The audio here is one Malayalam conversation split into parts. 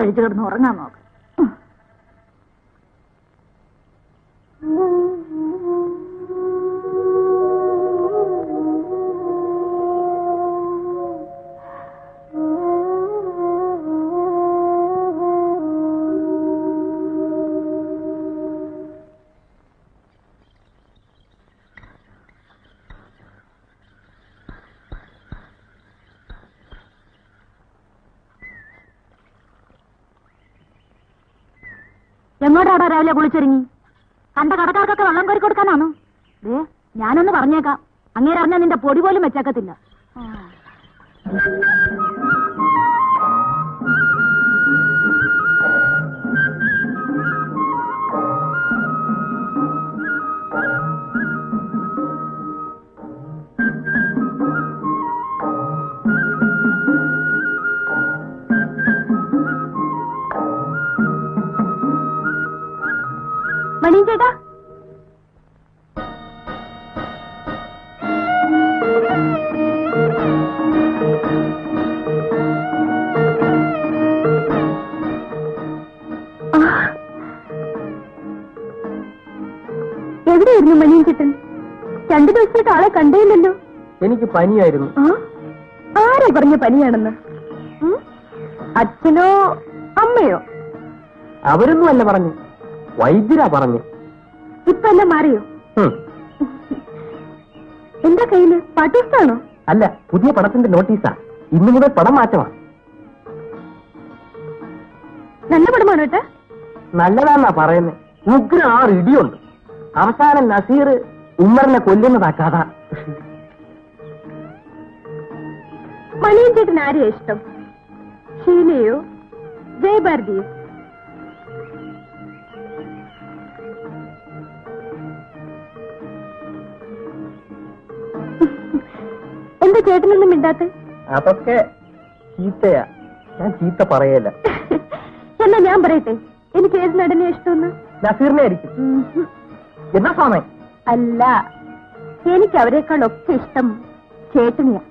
കഴിച്ചു കിടന്ന് ഉറങ്ങാൻ നോക്ക്. എങ്ങോട്ടാടാ രാവിലെ കുളിച്ചൊരുങ്ങി? കണ്ട കടക്കാർക്കൊക്കെ വെള്ളം കോരി കൊടുക്കാനാണോ? ഞാനൊന്ന് പറഞ്ഞേക്കാം, അങ്ങേരെ അറിഞ്ഞാൽ നിന്റെ പൊടി പോലും വെച്ചേക്കത്തില്ല. മണി ചേട്ടാ, എവിടെയായിരുന്നു മണിയൻ ചേട്ടൻ? 2 ദിവസമായിട്ട് ആളെ കണ്ടേയില്ലല്ലോ. എനിക്ക് പനിയായിരുന്നു. ആരാ പറഞ്ഞ പനിയാണെന്ന്? അച്ഛനോ അമ്മയോ? അവരൊന്നും അല്ല പറഞ്ഞു, വൈദ്യരാ പറഞ്ഞു. ഇപ്പൊ എല്ലാം മാറിയോ? എന്താ കയ്യില്? പാട്ടുപുസ്തകമാണോ? അല്ല, പുതിയ പടത്തിന്റെ നോട്ടീസാ. ഇന്നു മുതൽ പടം മാറ്റമാണ്. നല്ല പടമാണോ ഏട്ടാ? നല്ലതാന്നാ പറയുന്നത്. ഉഗ്ര 6 ഇടിയുണ്ട്. അവസാനം നസീർ ഉമ്മറിനെ കൊല്ലുന്നതാ കഥ. മണിയൻ ചേട്ടൻ ആരെയാ ഇഷ്ടം? ഷീലയോ ജയഭാരതിയോ? എന്താ ചേട്ടനൊന്നും മിണ്ടാത്ത? അതൊക്കെ ചീത്തയാ. ഞാൻ ചീത്ത പറയല്ല. എന്നാ ഞാൻ പറയട്ടെ, എനിക്ക് ഏത് നടനെ ഇഷ്ടമെന്ന്? നസീറിനെ ആയിരിക്കും. എന്നാ സ്വാമി? അല്ല, എനിക്ക് അവരെക്കാളൊക്കെ ഇഷ്ടം ചേട്ടനെയാ.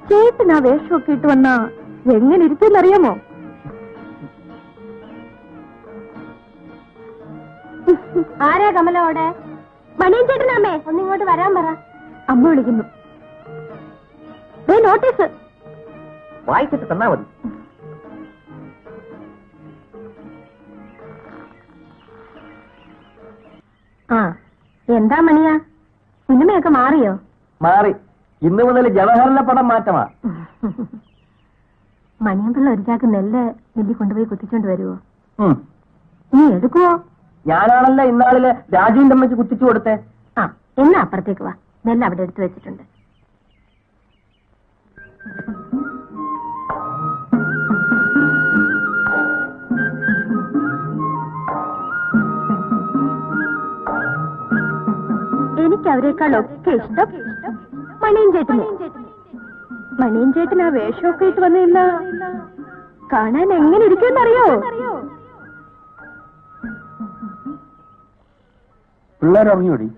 ചേട്ടൻ ആ വേഷമൊക്കെ ഇട്ട് വന്നാ എങ്ങനെ ഇരിക്കുമെന്നറിയാമോ? ആരാ കമലോടെ? മണിയൻ ചേട്ടനാമേ, ഒന്നിങ്ങോട്ട് വരാൻ പറ. അമ്മ വിളിക്കുന്നു. നോട്ടീസ് വായിച്ചിട്ട് തന്നാ മതി. എന്താ മണിയാ, സിനിമയൊക്കെ മാറിയോ? മാറി. ഇന്നു മുതൽ ജവഹറിലെ പടം മാറ്റമാ. മണിയമ്പിള്ള ഒരു ചാക്ക് നെല്ല് മില്ലി കൊണ്ടുപോയി കുത്തിച്ചോണ്ട് വരുവോ? നീ എടുക്കുവോ? ഞാനാണല്ലോ ഇന്നാളില് രാജുവിന്റെ അമ്മയ്ക്ക് കുത്തിച്ചു കൊടുത്തേ. എന്നാ അപ്പുറത്തേക്ക് വാ, നെല്ല് അവിടെ എടുത്തു വെച്ചിട്ടുണ്ട്. എനിക്ക് അവരെക്കാളൊക്കെ ഇഷ്ടം മണിയൻ ചേട്ടനെ. മണിയൻ ചേട്ടൻ ആ വേഷമൊക്കെ ഇട്ട് വന്നില്ല, കാണാൻ എങ്ങനെ ഇരിക്കുമെന്നറിയോ? പിള്ളേരറിഞ്ഞോടി?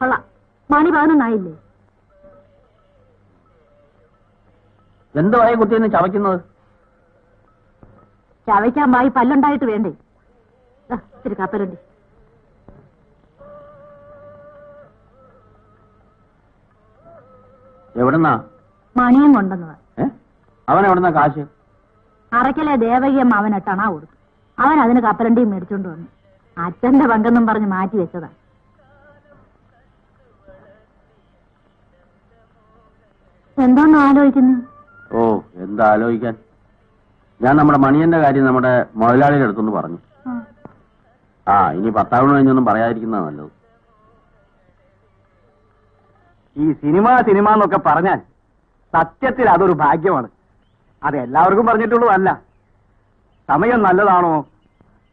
കൊള്ളാം. മണി 11 എന്തോ ആയ കുട്ടിയെന്ന് ചവയ്ക്കുന്നത്? ചവയ്ക്കാൻ വായി പല്ലുണ്ടായിട്ട് വേണ്ടേ? ഇത്തിരി കപ്പലുണ്ട്. എവിടെന്നാ? മണിയും കൊണ്ടുവന്നത്. അവൻ എവിടെന്നാ കാശ്? അറയ്ക്കലെ ദേവകിയമ്മ അവൻ 8 അണ കൊടുത്തു. അവൻ അതിന് കപ്പലണ്ടിയും മേടിച്ചോണ്ട് വന്നു. അച്ഛന്റെ പങ്കെന്നും പറഞ്ഞ് മാറ്റി വെച്ചതാ. എന്തോന്ന് ആലോചിക്കുന്നു? ഓ, എന്താ ആലോചിക്കാൻ? ഞാൻ നമ്മുടെ മണിയന്റെ കാര്യം നമ്മുടെ മുതലാളിയുടെ അടുത്തൊന്ന് പറഞ്ഞു. ഇനി 10 കഴിഞ്ഞൊന്നും പറയാതിരിക്കുന്നതാ നല്ലത്. ഈ സിനിമ എന്നൊക്കെ പറഞ്ഞാൽ സത്യത്തിൽ അതൊരു ഭാഗ്യമാണ്. അത് എല്ലാവർക്കും പറഞ്ഞിട്ടുള്ളതല്ല. സമയം നല്ലതാണോ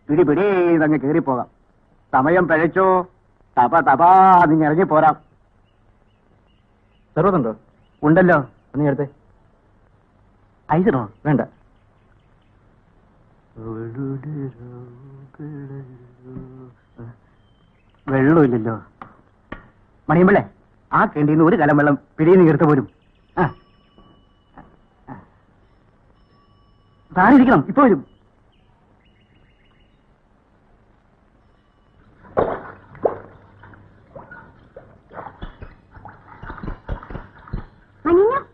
പിടിപിടേതങ്ങ് കയറിപ്പോകാം. സമയം പിഴച്ചോ തപാ ഇറങ്ങിപ്പോരാം. സർവതുണ്ടോ? ഉണ്ടല്ലോ. നീ എടുത്തേ. ഐസിനോ? വേണ്ട. വെള്ളമില്ലല്ലോ. മണിയമ്പിള്ളേ, ആ കിണ്ടിന്ന് ഒരു കലം വെള്ളം പിടിയിൽ നിന്ന് എടുത്തു പോരും. താനിരിക്കണം, ഇപ്പൊ വരും.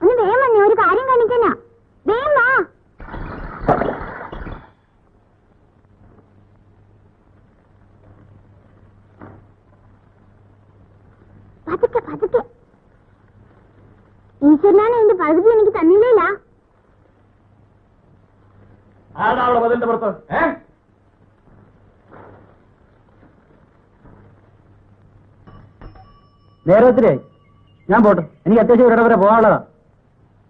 ഒന്ന് വേഗം വന്നേ, ഒരു കാര്യം കാണിക്കാനാ. വേഗം വാ. പതുക്കെ പതുക്കെ. ഈശ്വരനാണ് എന്റെ പകുതി എനിക്ക് തന്നില്ല. ആരാണ് മതിലിന്റെ പുറത്ത്? നേരത്തിലേ ഞാൻ പോട്ടെ, എനിക്ക് അത്യാവശ്യം ഒരിടം വരെ പോകാനുള്ളതാ.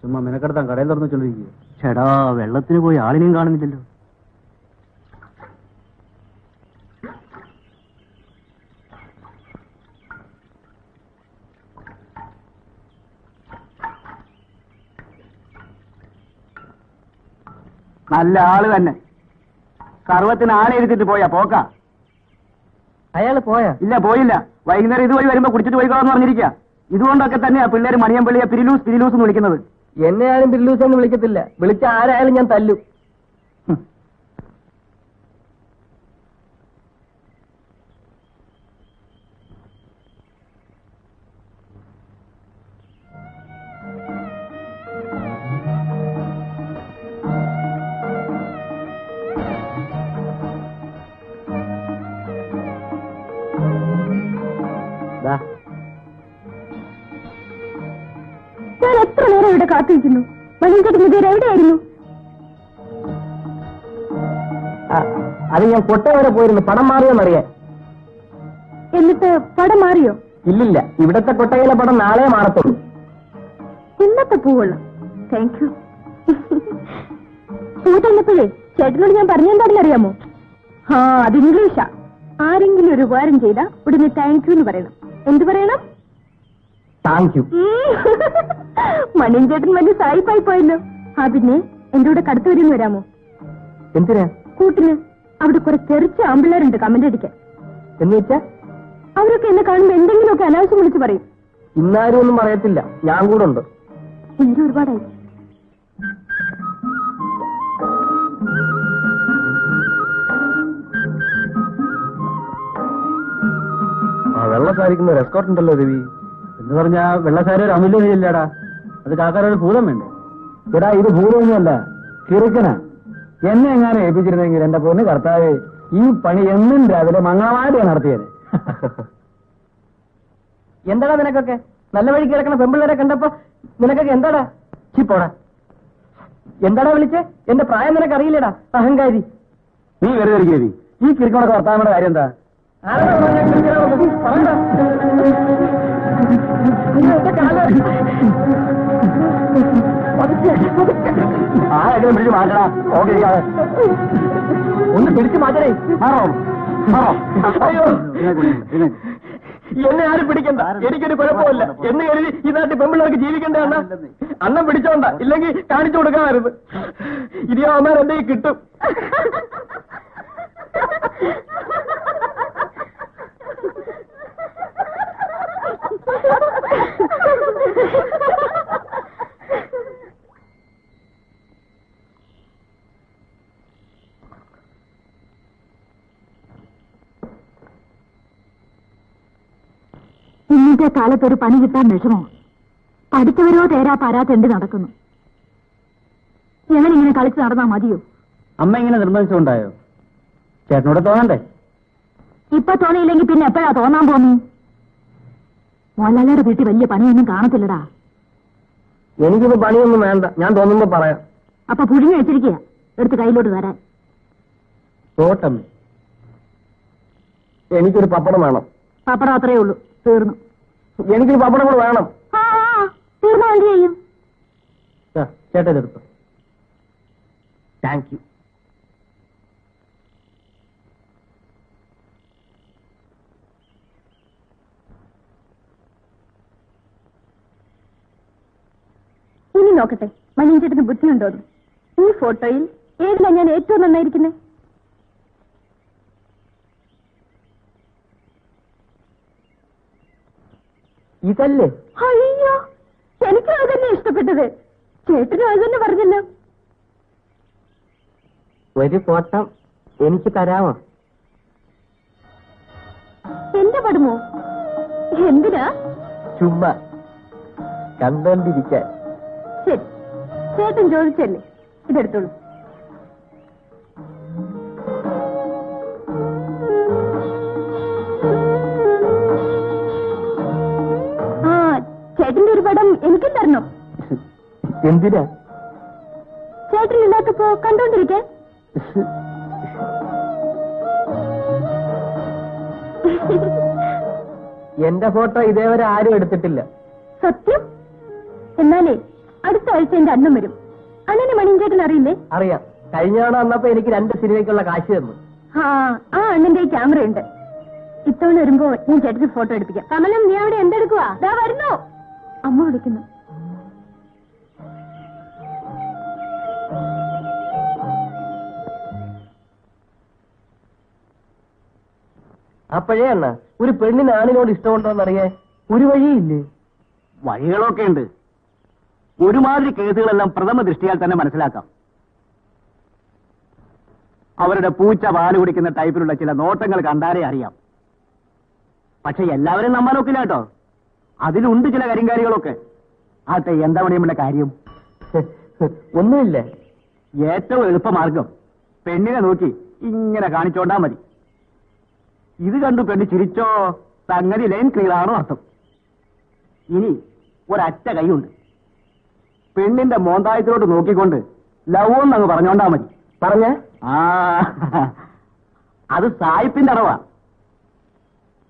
ചുമ്മാ മെനക്കെടുത്താൻ കടയിൽ തുറന്നു വെച്ചോണ്ടിരിക്കുക. ചേടാ, വെള്ളത്തിന് പോയി ആളിനെയും കാണുന്നില്ലല്ലോ. നല്ല ആള് തന്നെ. സർവത്തിന് ആളെ എഴുതിട്ട് പോയാ പോക്കാ. അയാള് പോയാ? ഇല്ല, പോയില്ല. വൈകുന്നേരം ഇതുവഴി വരുമ്പോ കുടിച്ചിട്ട് പോയിക്കോളാന്ന് പറഞ്ഞിരിക്കുക. ഇതുകൊണ്ടൊക്കെ തന്നെയാ പിള്ളേര് മണിയമ്പള്ളിയെ പിരിലൂസ് പിരിലൂസ് എന്ന് വിളിക്കുന്നത്. എന്നെ ആരും പിരിലൂസ് എന്ന് വിളിക്കത്തില്ല. വിളിച്ച ആരായാലും ഞാൻ തല്ലും. ഞാൻ എത്ര നേരം ഇവിടെ കാത്തിരിക്കുന്നു. മണിയൻചേട്ടൻ ഇതുവരെ എവിടെയായിരുന്നു? അത് ഞാൻ കൊട്ട വരെ പോയിരുന്നു, പടം മാറിയോന്നറിയാൻ. എന്നിട്ട് പടം മാറിയോ? ഇല്ലില്ല, ഇവിടത്തെ കൊട്ടയിലെ പടം നാളെ മാറത്തുള്ളൂ. ഇന്നത്തെ പൂവുള്ളു. Thank you. പൂ തന്നപ്പോഴേ ചേട്ടനോട് ഞാൻ പറഞ്ഞെന്താണെന്നറിയാമോ? അത് ഇംഗ്ലീഷാ. ആരെങ്കിലും ഒരു ഉപകാരം ചെയ്താ ഉടനെ താങ്ക് യു എന്ന് പറയണം. എന്ത് പറയണം? Thank you. മണിയൻചേട്ടൻ വലിയ സായിപ്പായി പോയല്ലോ. പിന്നെ എന്റെ കൂടെ കടത്തു വരുന്ന് വരാമോ? എന്തിനാ? കൂട്ടിന്. അവിടെ കുറെ തെറിച്ച ആമ്പിള്ളേരുണ്ട് കമന്റ് അടിക്കാൻ. എന്ന് വെച്ചാ അവരൊക്കെ എന്നെ കാണുമ്പോ എന്തെങ്കിലുമൊക്കെ അനാവശ്യം വിളിച്ച് പറയും. ഇന്നാരും ഒന്നും പറയത്തില്ല, ഞാൻ കൂടെ ഉണ്ട്. എനിക്ക് ഒരുപാടായി. വെള്ളസാരിക്കുന്ന എസ്കോർട്ട് ഉണ്ടല്ലോ രവി. എന്ന് പറഞ്ഞാ വെള്ളസാരി ഒരു അമൂല്യതയില്ലടാ. അത് കാക്കാരൊരു ഭൂതം വേണ്ടേ? ഇവിടെ ഇത് ഭൂതമൊന്നുമല്ല, കിറുക്കനാ. എന്നെ എങ്ങാനും ഏൽപ്പിച്ചിരുന്നെങ്കിൽ എന്റെ പൊന്ന് കർത്താവ്, ഈ പണി എന്നും രാവിലെ മംഗളമായിട്ട് നടത്തിയത്. എന്താടാ നിനക്കൊക്കെ? നല്ല വഴി കിടക്കണ പെമ്പിള്ളേരെ കണ്ടപ്പോ നിനക്കൊക്കെ എന്താടാ? ചിപ്പോടാ. എന്താടാ വിളിച്ചേ? എന്റെ പ്രായം നിനക്ക് അറിയില്ലടാ, അഹങ്കാരി. നീ വെറുതെ ഇരിക്കരുത്. ഈ കിറുക്കണൊക്കെ വർത്താനയുടെ കാര്യം എന്താ? ആരെങ്കിലും പിടിച്ച് മാറ്റടാ. ഓക്കെ, ഒന്ന് പിടിച്ചു മാറ്റണേ. മാറോ മാറോ. അയ്യോ, എന്നെ ആരും പിടിക്കണ്ട, എനിക്കൊരു കുഴപ്പമില്ല എന്ന് കരുതി ഈ നാട്ടിൽ പെമ്പിള്ളേർക്ക് ജീവിക്കണ്ടേ? അണ്ണം പിടിച്ചോണ്ട, ഇല്ലെങ്കിൽ കാണിച്ചു കൊടുക്കാമായിരുന്നു. ഇനി അവന്മാർ എന്റെ കിട്ടും. ഇന്നത്തെ കാലത്ത് ഒരു പണി കിട്ടാൻ വിഷമോ? പഠിച്ചവരോ തേരാ പാരാത്തെണ്ട് നടക്കുന്നു. എവനിങ്ങനെ കളിച്ച് നടന്നാ മതിയോ? അമ്മ ഇങ്ങനെ നിർബന്ധിച്ചുകൊണ്ടായോ? ചേട്ടനോട് തോന്നണ്ടേ? ഇപ്പൊ തോന്നിയില്ലെങ്കിൽ പിന്നെ എപ്പോഴാ തോന്നാൻ പോന്നു? മോഹൻലാലിയുടെ വീട്ടിൽ വലിയ പണിയൊന്നും കാണത്തില്ലടാ. എനിക്കിപ്പോ പണിയൊന്നും വേണ്ട, ഞാൻ തോന്നുമ്പോ പറയാം. അപ്പൊ പുഴുങ്ങി വെച്ചിരിക്കുക, എടുത്ത് കയ്യിലോട്ട് തരാൻ. തോട്ടം, എനിക്കൊരു പപ്പടം വേണം. പപ്പടം അത്രയേ ഉള്ളൂ, തീർന്നു. എനിക്കൊരു പപ്പടം കൂടെ വേണം. തീർന്നു എന്ത് ചെയ്യും? ചേട്ടാ ഇതെടുത്തു. Thank you. ഇനി നോക്കട്ടെ മണിയൻചേട്ടന് ബുദ്ധിയുണ്ടോന്ന്. ഈ ഫോട്ടോയിൽ ഏതിലാ ഞാൻ ഏറ്റവും നന്നായിരിക്കുന്നത്? ഇതല്ലേ? അയ്യോ, എനിക്കും അത് തന്നെ ഇഷ്ടപ്പെട്ടത്. ചേട്ടനും അത് തന്നെ പറഞ്ഞല്ലോ. ഒരു ഫോട്ടോ എനിക്ക് തരാമോ? എന്റെ പടുമോ? എന്തിനാ? ചുമ്മാ കണ്ടോണ്ടിരിക്കാൻ. ശരി, ചേട്ടൻ ചോദിച്ചല്ലേ, ഇതെടുത്തോളൂ. ആ, ചേട്ടന്റെ ഒരു പടം എനിക്കും തരണം. എന്തിനാ? ചേട്ടനില്ലാത്തപ്പോ കണ്ടോണ്ടിരിക്കാൻ. എന്റെ ഫോട്ടോ ഇതേവരെ ആരും എടുത്തിട്ടില്ല. സത്യം? എന്നാലേ അടുത്ത ആഴ്ച എന്റെ അണ്ണം വരും. അണ്ണന് മണിയൻചേട്ടൻ അറിയില്ലേ? അറിയാം. കഴിഞ്ഞ തവണ വന്നപ്പോ എനിക്ക് 2 സിനിമയ്ക്കുള്ള കാശ് തന്നു. ആ അണ്ണന്റെ ക്യാമറ ഉണ്ട്. ഇത്തവണ വരുമ്പോ ഞാൻ ചേട്ടന് ഫോട്ടോ എടുപ്പിക്കാം. കമലം, നീ അവിടെ എന്തെടുക്കുവാ? ദാ വരുന്നു. അമ്മ വിളിക്കുന്നു. അപ്പോഴേ അണ്ണ, ഒരു പെണ്ണിന് ആണിനോട് ഇഷ്ടമുണ്ടോന്നറിയാൻ ഒരു വഴിയില്ലേ? വഴികളൊക്കെ ഉണ്ട്. ഒരുമാതിരി കേസുകളെല്ലാം പ്രഥമ ദൃഷ്ടിയാൽ തന്നെ മനസ്സിലാക്കാം. അവരുടെ പൂച്ച പാല് കുടിക്കുന്ന ടൈപ്പിലുള്ള ചില നോട്ടങ്ങൾ കണ്ടാലേ അറിയാം. പക്ഷെ എല്ലാവരും നമ്മാൻ നോക്കില്ല കേട്ടോ. അതിലുണ്ട് ചില കരിങ്കാരികളൊക്കെ. ആട്ടെ, എന്താ പണിയുമ്പോൾ കാര്യം? ഒന്നുമില്ല. ഏറ്റവും എളുപ്പമാർഗം പെണ്ണിനെ നോക്കി ഇങ്ങനെ കാണിച്ചോണ്ടാ മതി. ഇത് കണ്ടു പെണ്ണ് ചിരിച്ചോ, സംഗതി ലൈൻ ക്ലിയർ ആണോ അർത്ഥം. ഇനി ഒരറ്റ കൈയുണ്ട്. പെണ്ണിന്റെ മോന്തായത്തിലോട്ട് നോക്കിക്കൊണ്ട് ലവ് എന്നങ്ങ് പറഞ്ഞോണ്ടാ മതി. പറഞ്ഞ അത് സായിപ്പിന്റെ അടവാ.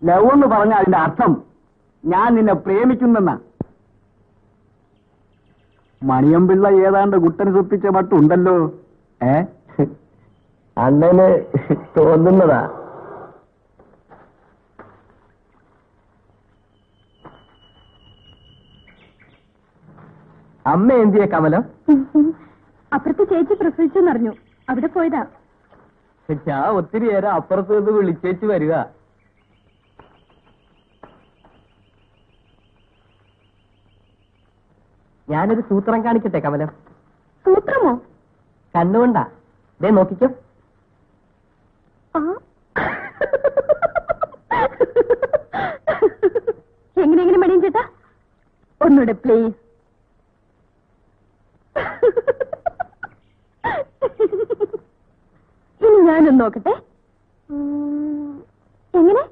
ലവ് എന്ന് പറഞ്ഞ അതിന്റെ അർത്ഥം ഞാൻ നിന്നെ പ്രേമിക്കുന്നെന്നാ. മണിയമ്പിള്ള ഏതാണ്ട് കുട്ടന് സുപ്പിച്ച മട്ടുണ്ടല്ലോ. അണ്ണന് തോന്നുന്നതാ. അമ്മ എന്തിയെ കമലം? അപ്പുറത്ത് ചേച്ചി പ്രസവിച്ചെന്നറിഞ്ഞു, അവിടെ പോയതാ. ഞാൻ ഒത്തിരി നേരം അപ്പുറത്ത് നിന്ന് വിളിച്ചേച്ച് വരിക. ഞാനൊരു സൂത്രം കാണിക്കട്ടെ കമലം? സൂത്രമോ? കണ്ണുകൊണ്ടാ. ദേ നോക്കിക്കോ. എങ്ങനെ മണിയൻ ചേട്ടാ, ഒന്നുകൂടെ പ്ലീസ്. ഇനി ഞാനൊന്ന് നോക്കട്ടെ. എങ്ങനെ?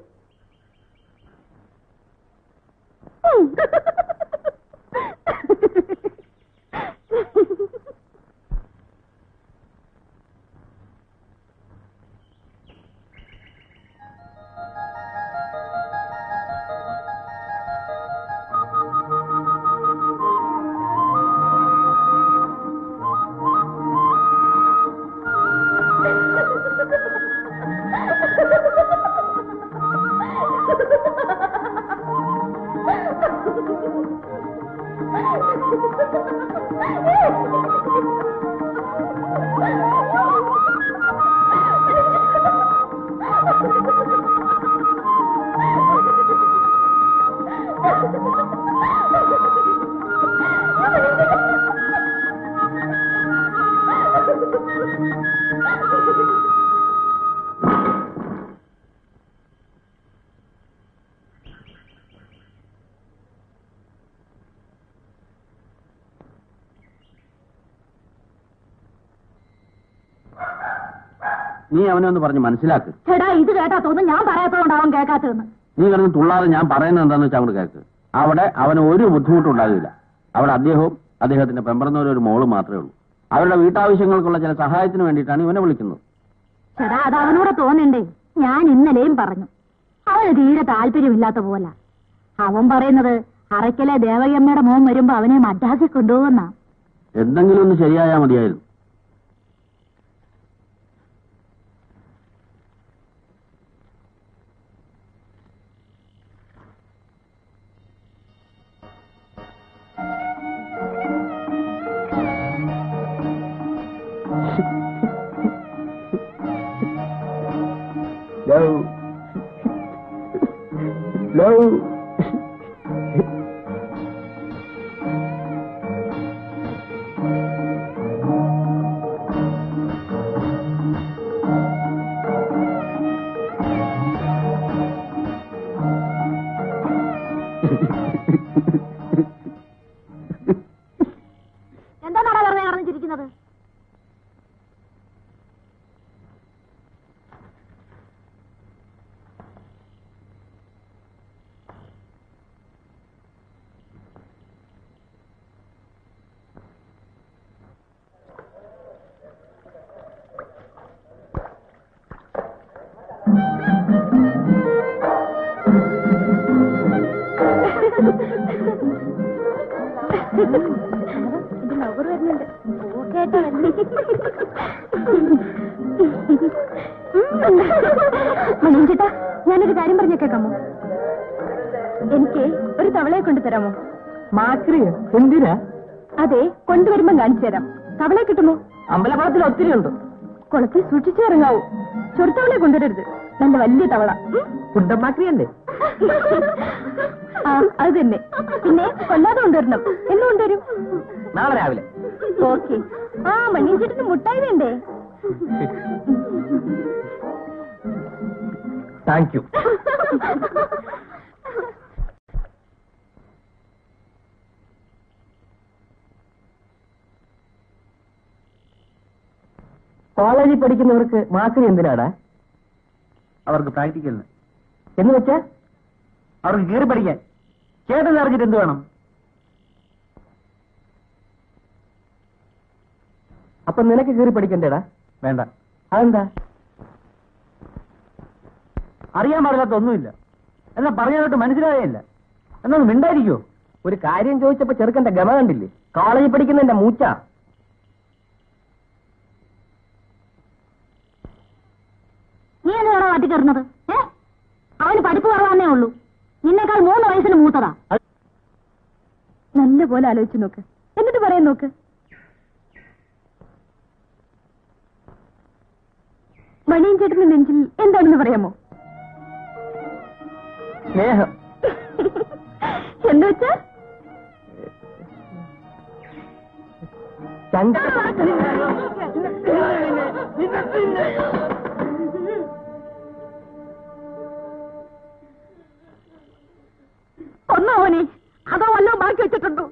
നീ അവനെ ഒന്ന് പറഞ്ഞ് മനസ്സിലാക്ക്. ചേട്ടാ, ഇത് കേട്ടാ തോന്നുന്നു ഞാൻ പറയാത്തതുകൊണ്ടാവും കേൾക്കാത്തതെന്ന്. നീ കിടന്ന് തുള്ളാതെ ഞാൻ പറയുന്നത് എന്താണെന്ന് വെച്ചാൽ അങ്ങോട്ട് കേൾക്ക്. അവിടെ അവന് ഒരു ബുദ്ധിമുട്ടും ഉണ്ടാകില്ല. അവിടെ അദ്ദേഹവും അദ്ദേഹത്തിന്റെ പെമ്പറന്നവരും ഒരു മോള് മാത്രമേ ഉള്ളൂ. അവരുടെ വീട്ടാവശ്യങ്ങൾക്കുള്ള ചില സഹായത്തിന് വേണ്ടിയിട്ടാണ് ഇവനെ വിളിക്കുന്നത്. ചേട്ടാ, അത് അവനോട് തോന്നണ്ടേ? ഞാൻ ഇന്നലെയും പറഞ്ഞു, അവന് തീരെ താല്പര്യമില്ലാത്ത പോലെ. അവൻ പറയുന്നത് അറയ്ക്കലെ ദേവകിയമ്മയുടെ മോൻ വരുമ്പോ അവനെ മദ്രാസിൽ കൊണ്ടുപോകുന്ന. എന്തെങ്കിലും ഒന്ന് ശരിയായാൽ മതിയായിരുന്നു. മണിയഞ്ചേട്ടാ, ഞാനൊരു കാര്യം പറഞ്ഞേക്കാമോ? എനിക്ക് ഒരു തവളയെ കൊണ്ടുതരാമോ? മാക്രിയോ? എന്തിനാ? അതെ, കൊണ്ടുവരുമ്പം കാണിച്ചു തരാം. തവളയെ കിട്ടുമോ? അമ്പലക്കുളത്തിൽ ഒത്തിരി ഉണ്ട്. കുളത്തിൽ സൂക്ഷിച്ചു ഇറങ്ങാവൂ. ചൊറുത്തവളെ കൊണ്ടുവരരുത്, നല്ല വലിയ തവള. കുണ്ടമാക്രിയല്ലേ? ആ, അത് തന്നെ. പിന്നെ കൊല്ലാതെ കൊണ്ടുവരണം. എന്ന് കൊണ്ടുവരും? നാളെ രാവിലെ. ഓക്കെ. ആ, മണിയഞ്ചേട്ടന് മുട്ടായി വേണ്ടേ? Thank you. കോളേജിൽ പഠിക്കുന്നവർക്ക് മാക്രി എന്തിനാടാ? അവർക്ക് പ്രാക്ടിക്കലിന്. എന്ന് വെച്ചാ അവർക്ക് കീറി പഠിക്കാൻ. ചേട്ടൻ അറിഞ്ഞിട്ട് എന്ത് വേണം? അപ്പൊ നിനക്ക് കീറി പഠിക്കണ്ടേടാ? വേണ്ട. അതെന്താ? അറിയാൻ പാടില്ലാത്ത ഒന്നുമില്ല. എന്നാ പറഞ്ഞതിട്ട് മനസ്സിലാകേയില്ല. എന്നൊന്ന് മിണ്ടായിരിക്കോ? ഒരു കാര്യം ചോദിച്ചപ്പോ ചെറുക്കന്റെ ഗമ കണ്ടില്ലേ? കോളേജിൽ പഠിക്കുന്നതിന്റെ മൂച്ച. നീ എന്താണ് കാട്ടിക്കയറുന്നത്? അവന് പഠിപ്പ് കുറവാന്നേ ഉള്ളൂ. നിന്നേക്കാൾ 3 വയസ്സിന് മൂത്തതാ. നല്ല പോലെ ആലോചിച്ച് നോക്ക്, എന്നിട്ട് പറയാൻ നോക്ക്. മണിയൻ ചേട്ടന്റെ നെഞ്ചിൽ എന്താണെന്ന് പറയാമോ? സ്നേഹം. എന്ന് വെച്ചാ ഒന്നോ അവനെ, അതോ വല്ലോ ബാക്കി വെച്ചിട്ടുണ്ടോ?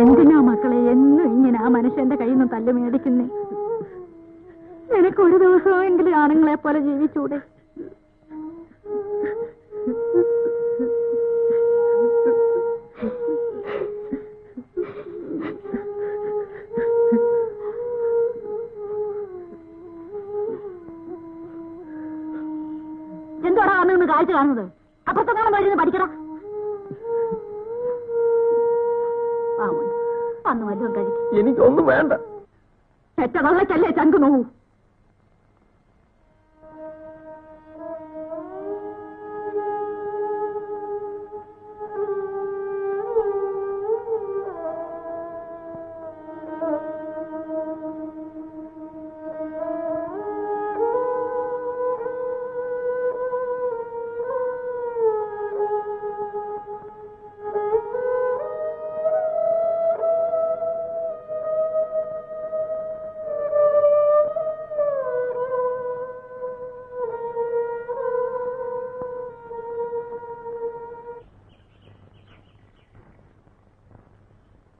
എന്തിനാ മക്കളെ എന്നും ഇങ്ങനെ ആ മനുഷ്യന്റെ കയ്യിൽ നിന്ന് തല്ല് മേടിക്കുന്നേ? നിനക്ക് ഒരു ദിവസമെങ്കിലും ആണുങ്ങളെ പോലെ ജീവിച്ചൂടെ? എന്തോടാ വന്നു നിന്ന് കാഴ്ച കാണുന്നത്? അപ്പുറത്തെങ്ങാനും വഴി പഠിക്കടാ. വന്നു വല്ലതും കഴിക്കും. എനിക്കൊന്നും വേണ്ട. പെറ്റ വള്ളക്കല്ലേ ചങ്കു നോവൂ.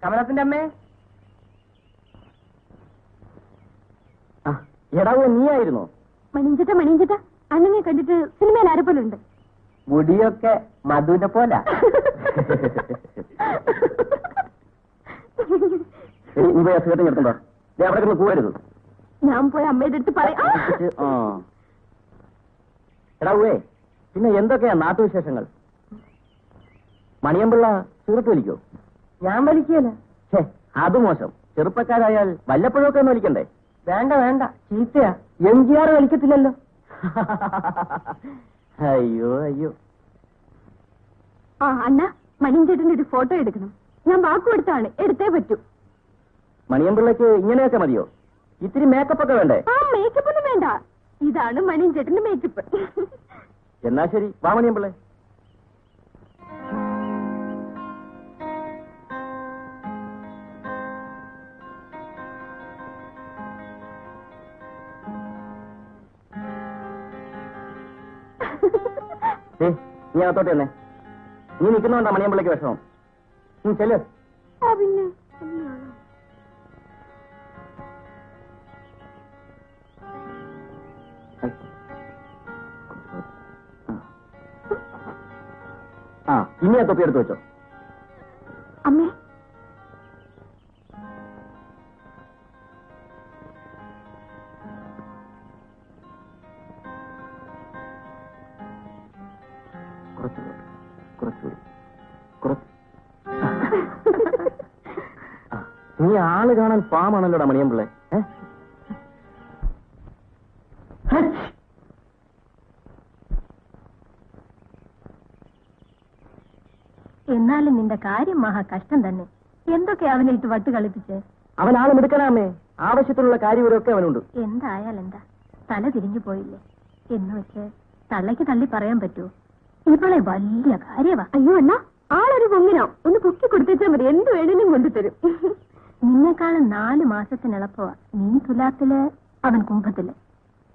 കമലത്തിന്റെ അമ്മേ. എടാവോ, നീയായിരുന്നോ? മണിഞ്ചിട്ട അങ്ങനെ കണ്ടിട്ട് സിനിമയിൽ ആരെപ്പോലുണ്ട്? മുടിയൊക്കെ മധുവിന്റെ പോല. നീ പോയി അസുഖത്തിന് എടുത്തുണ്ടോ? നീ അവിടെ നിന്ന് പോകരുത്. ഞാൻ പോയി അമ്മയുടെ അടുത്ത് പറയാം. എടാവേ, പിന്നെ എന്തൊക്കെയാ നാട്ടുവിശേഷങ്ങൾ? മണിയമ്പിള്ള സൂറത്ത് വലിക്കോ? ഞാൻ വലിക്കല. അത് മോശം. ചെറുപ്പക്കാരായാൽ വല്ലപ്പോഴൊക്കെ ഒന്ന് വലിക്കണ്ടേ? വേണ്ട വേണ്ട, ചീത്തയാ. MGR വലിക്കത്തില്ലല്ലോ. അയ്യോ അയ്യോ. ആ അണ്ണ, മണിയൻചേട്ടന്റെ ഒരു ഫോട്ടോ എടുക്കണം. ഞാൻ വാക്ക് കൊടുത്താണ്, എടുത്തേ പറ്റൂ. മണിയമ്പിള്ളക്ക് ഇങ്ങനെയൊക്കെ മതിയോ? ഇത്തിരി മേക്കപ്പ് ഒക്കെ വേണ്ടേ? ആ, മേക്കപ്പ് ഒന്നും വേണ്ട. ഇതാണ് മണിയൻചേട്ടന്റെ മേക്കപ്പ്. എന്നാ ശരി, വാ മണിയമ്പിള്ളേ. നീ അകത്തോട്ട് തന്നെ. നീ നിൽക്കുന്നോണ്ടാ മണിയമ്പിള്ളക്ക് വിഷമം. ചെല്ല്. പിന്നെ ഇനി ആ തൊപ്പി എടുത്ത് വെച്ചോ. അമ്മേ, നീ ആള് കാണാൻ പാമാണല്ലോടാ മണിയമ്പിള്ളേ. എന്നാലും നിന്റെ കാര്യം മഹാ കഷ്ടം തന്നെ. എന്തൊക്കെ അവനെ ഇട്ട് വട്ട് കളിപ്പിച്ച്. അവൻ ആളും എടുക്കണമേ. ആവശ്യത്തിനുള്ള കാര്യവരൊക്കെ അവനുണ്ട്. എന്തായാലെന്താ, തല തിരിഞ്ഞു പോയില്ലേ എന്ന് വെച്ച് തള്ളയ്ക്ക് തള്ളി പറയാൻ പറ്റുമോ? ഇവളെ വലിയ കാര്യവാ. അയ്യോ, എന്നാ ആളൊരു പൊങ്ങിനോ ഒന്ന് പൊക്കി കൊടുത്തേച്ചാൽ മതി, എന്ത് വേണേലും കൊണ്ടുതരും. നിന്നെക്കാളും 4 മാസത്തിനിളപ്പവാ. നീ തുലാത്തില്, അവൻ കുംഭത്തില്.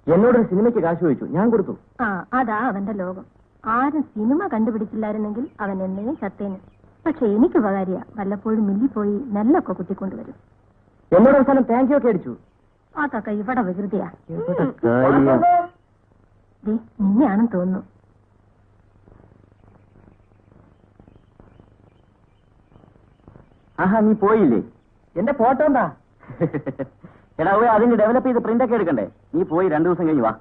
എന്നോടൊരു സിനിമയ്ക്ക് കാശ് ചോദിച്ചു, ഞാൻ കൊടുത്തു. അതാ അവന്റെ ലോകം. ആരും സിനിമ കണ്ടുപിടിച്ചില്ലായിരുന്നെങ്കിൽ അവൻ എന്നേ ചത്തേന്. പക്ഷെ എനിക്ക് ഉപകാരിയ, വല്ലപ്പോഴും മില്ലി പോയി നെല്ലൊക്കെ കുത്തിക്കൊണ്ടുവരും. എന്നോട് അവസാനം താങ്ക് യു ഒക്കെ അടിച്ചു. അതൊക്കെ ഇവിടെ വികൃതിയാ. നിന്നെയാണെന്ന് തോന്നുന്നു. ആഹാ, നീ പോയില്ലേ? എന്റെ ഫോട്ടോ എന്താ? എടാ, അതിന് ഡെവലപ്പ് ചെയ്ത് പ്രിന്റ് ഒക്കെ എടുക്കണ്ടേ? നീ പോയി 2 ദിവസം കഴിഞ്ഞ് വാ.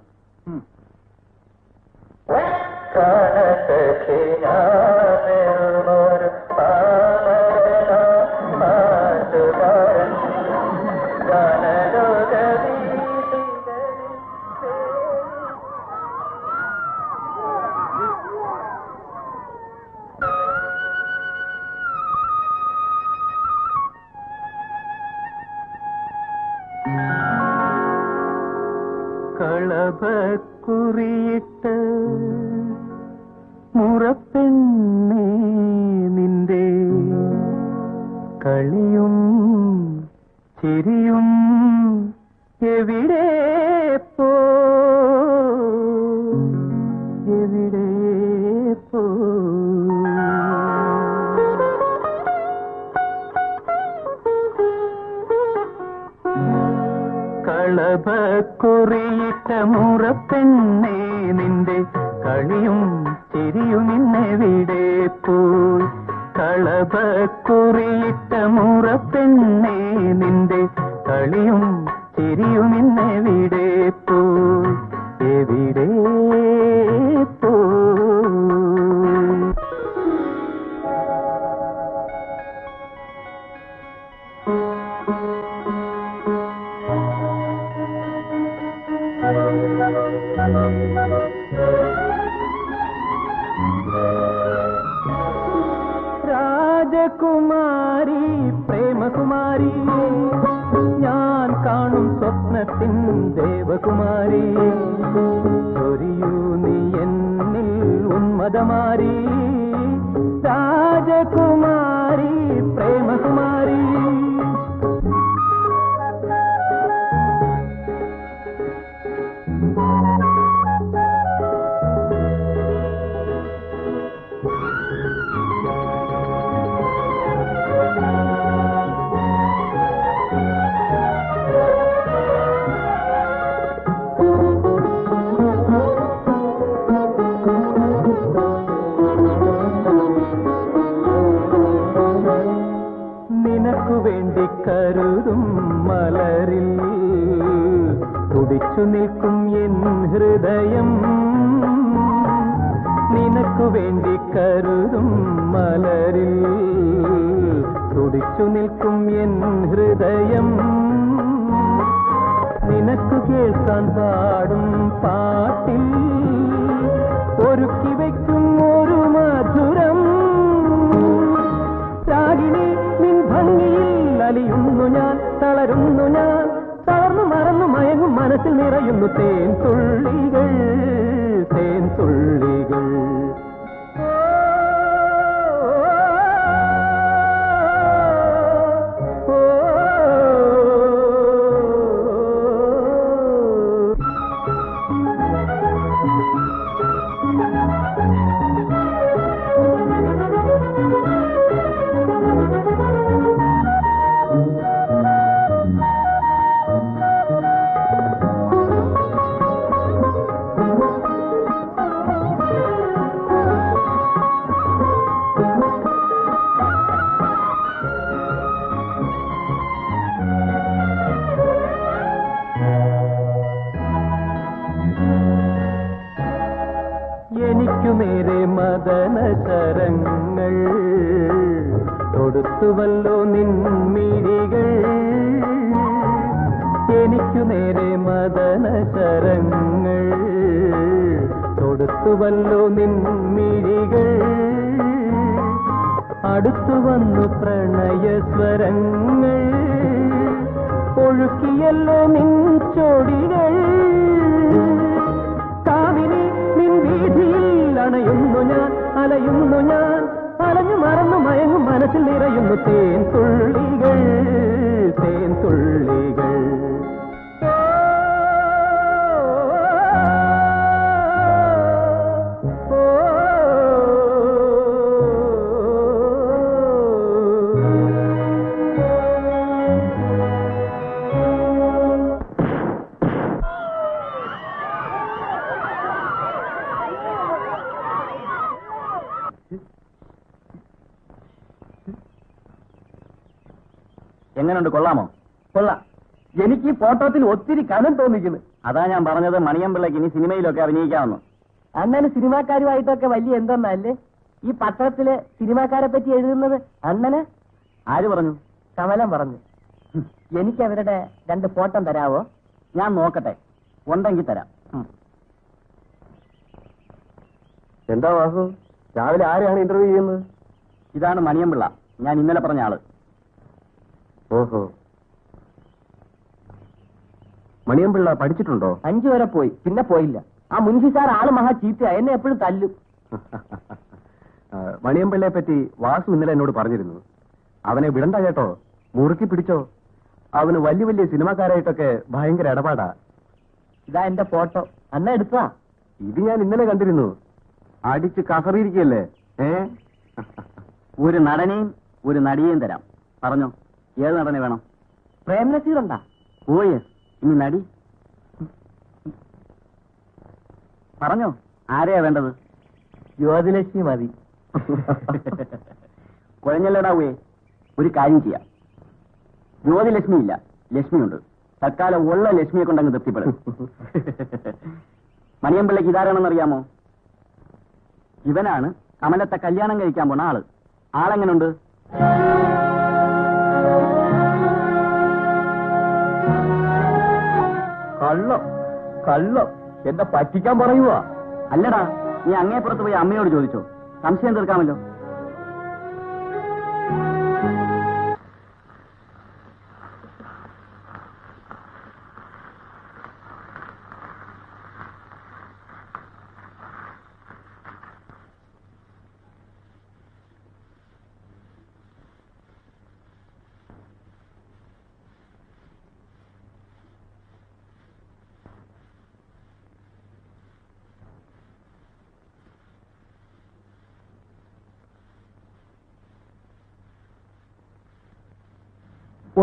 കളഭക്കുറിയിട്ട് മുറപ്പെണ്ണേ നിന്റെ കളിയും ചിരിയും എവിടെ പോ, എവിടെ പോ. കളഭക്കുറിയിട്ട മുറപ്പെണ്ണേ നിന്റെ കളിയും ചിരിയും ഇന്നെവിടെ പോയി. കളഭക്കുറിയിട്ട മുറപ്പെണ്ണേ നിന്റെ കളിയും ചിരിയും ഇന്നെവിടെ പോയി, എവിടെ പോയി. രാജകുമാരി, പ്രേമകുമാരി, ഞാൻ കാണും സ്വപ്നത്തിൻ ദേവകുമാരി, ചൊരിയൂ നീ എന്നിൽ ഉന്മദമാരി. രാജകുമാരി, പ്രേമകുമാരി. നിനക്കു വേണ്ടി കരുതും മലരിൽ തുടിച്ചു നിൽക്കും എൻ ഹൃദയം. നിനക്കു വേണ്ടി കരുതും മലരിൽ തുടിച്ചു നിൽക്കും എൻ ഹൃദയം. നിനക്കു കേൾക്കാൻ പാടും പാട്ടിൽ ഒരുക്കി വയ്ക്കും ഒരു മധുരം. രാഗിണി, നിൻ ഭംഗിയിൽ അലിയുന്നു ഞാൻ, തളരുന്നു ഞാൻ, തളർന്നു മറന്നു മയങ്ങും മനസ്സിൽ നിറയുന്നു തേൻ തുള്ളികൾ, തേൻ തുള്ളികൾ. തൊടുത്തുവല്ലോ നിൻമിഴികൾ എനിക്കു നേരെ മദന ശരങ്ങൾ തൊടുത്തുവല്ലോ നിൻമിഴികൾ അടുത്തു വന്നു പ്രണയസ്വരങ്ങൾ ഒഴുക്കിയല്ലോ നിൻ ചോടികൾ കാവിനി നിൻ വീതിയിൽ അണയുന്നു ഞാൻ അലയുന്നു ഞാൻ അലഞ്ഞു മറന്നു മയങ്ങും മനസ്സിൽ നിറയുന്നു തേൻ തുള്ളികൾ തേൻ തുള്ളികൾ എങ്ങനെയുണ്ട്, കൊള്ളാമോ? കൊള്ളാം. എനിക്ക് ഈ ഫോട്ടോത്തിൽ ഒത്തിരി കനം തോന്നിക്കുന്നു. അതാ ഞാൻ പറഞ്ഞത് മണിയമ്പിള്ളക്ക് ഇനി സിനിമയിലൊക്കെ അഭിനയിക്കാമെന്ന്. അണ്ണന് സിനിമാക്കാരുമായിട്ടൊക്കെ വലിയ എന്തെന്നല്ലേ ഈ പത്രത്തില് സിനിമാക്കാരെ പറ്റി എഴുതുന്നത്? അണ്ണന് ആര് പറഞ്ഞു? കമലം പറഞ്ഞു. എനിക്ക് അവരുടെ 2 ഫോട്ടോ തരാവോ? ഞാൻ നോക്കട്ടെ, ഉണ്ടെങ്കിൽ തരാം. എന്താ വാസു, രാവിലെ ആരെയാണ് ഇന്റർവ്യൂ ചെയ്യുന്നത്? ഇതാണ് മണിയമ്പിള്ള, ഞാൻ ഇന്നലെ പറഞ്ഞ ആള്. ഓഹോ, മണിയമ്പിള്ള പഠിച്ചിട്ടുണ്ടോ? 5 വരെ പോയി, പിന്നെ പോയില്ല. ആ മുൻഷി സാർ ആള് മഹാ ചീത്തയാ, എന്നെ എപ്പോഴും തല്ലും. മണിയമ്പിള്ളയെ പറ്റി വാസു ഇന്നലെ എന്നോട് പറഞ്ഞിരുന്നു. അവനെ വിടണ്ട കേട്ടോ, മുറുക്കി പിടിച്ചോ. അവന് വലിയ വലിയ സിനിമാക്കാരായിട്ടൊക്കെ ഭയങ്കര ഇടപാടാ. ഇതാ എന്റെ ഫോട്ടോ, അന്ന എടുത്താ? ഇത് ഞാൻ ഇന്നലെ കണ്ടിരുന്നു. അടിച്ച് കസറിയിരിക്കല്ലേ? ഒരു നടനെയും ഒരു നടിയെയും തരാം. പറഞ്ഞോ, ഏത് നടനെ വേണം? പ്രേംനസീർ ഉണ്ടാ? Oh yes. ഇനി നടി പറഞ്ഞോ, ആരെയാ വേണ്ടത്? ജ്യോതിലക്ഷ്മി മതി. കുഴഞ്ഞല്ലടാവേ, ഒരു കാര്യം ചെയ്യാം. ജ്യോതിലക്ഷ്മി ഇല്ല, ലക്ഷ്മിയുണ്ട്. തൽക്കാലം ഉള്ള ലക്ഷ്മിയെ കൊണ്ടങ്ങ് തൃപ്തിപ്പെടും. മണിയമ്പിള്ളക്ക് ഇതാരാണെന്നറിയാമോ? ഇവനാണ് കമലത്തെ കല്യാണം കഴിക്കാൻ പോണ ആള്. ആളെങ്ങനുണ്ട്? കള്ളം കള്ളം, എന്നെ പറ്റിക്കാൻ പറയുവാ? അല്ലടാ, നീ അങ്ങേപ്പുറത്ത് പോയി അമ്മയോട് ചോദിച്ചോ, സംശയം തീർക്കാമല്ലോ.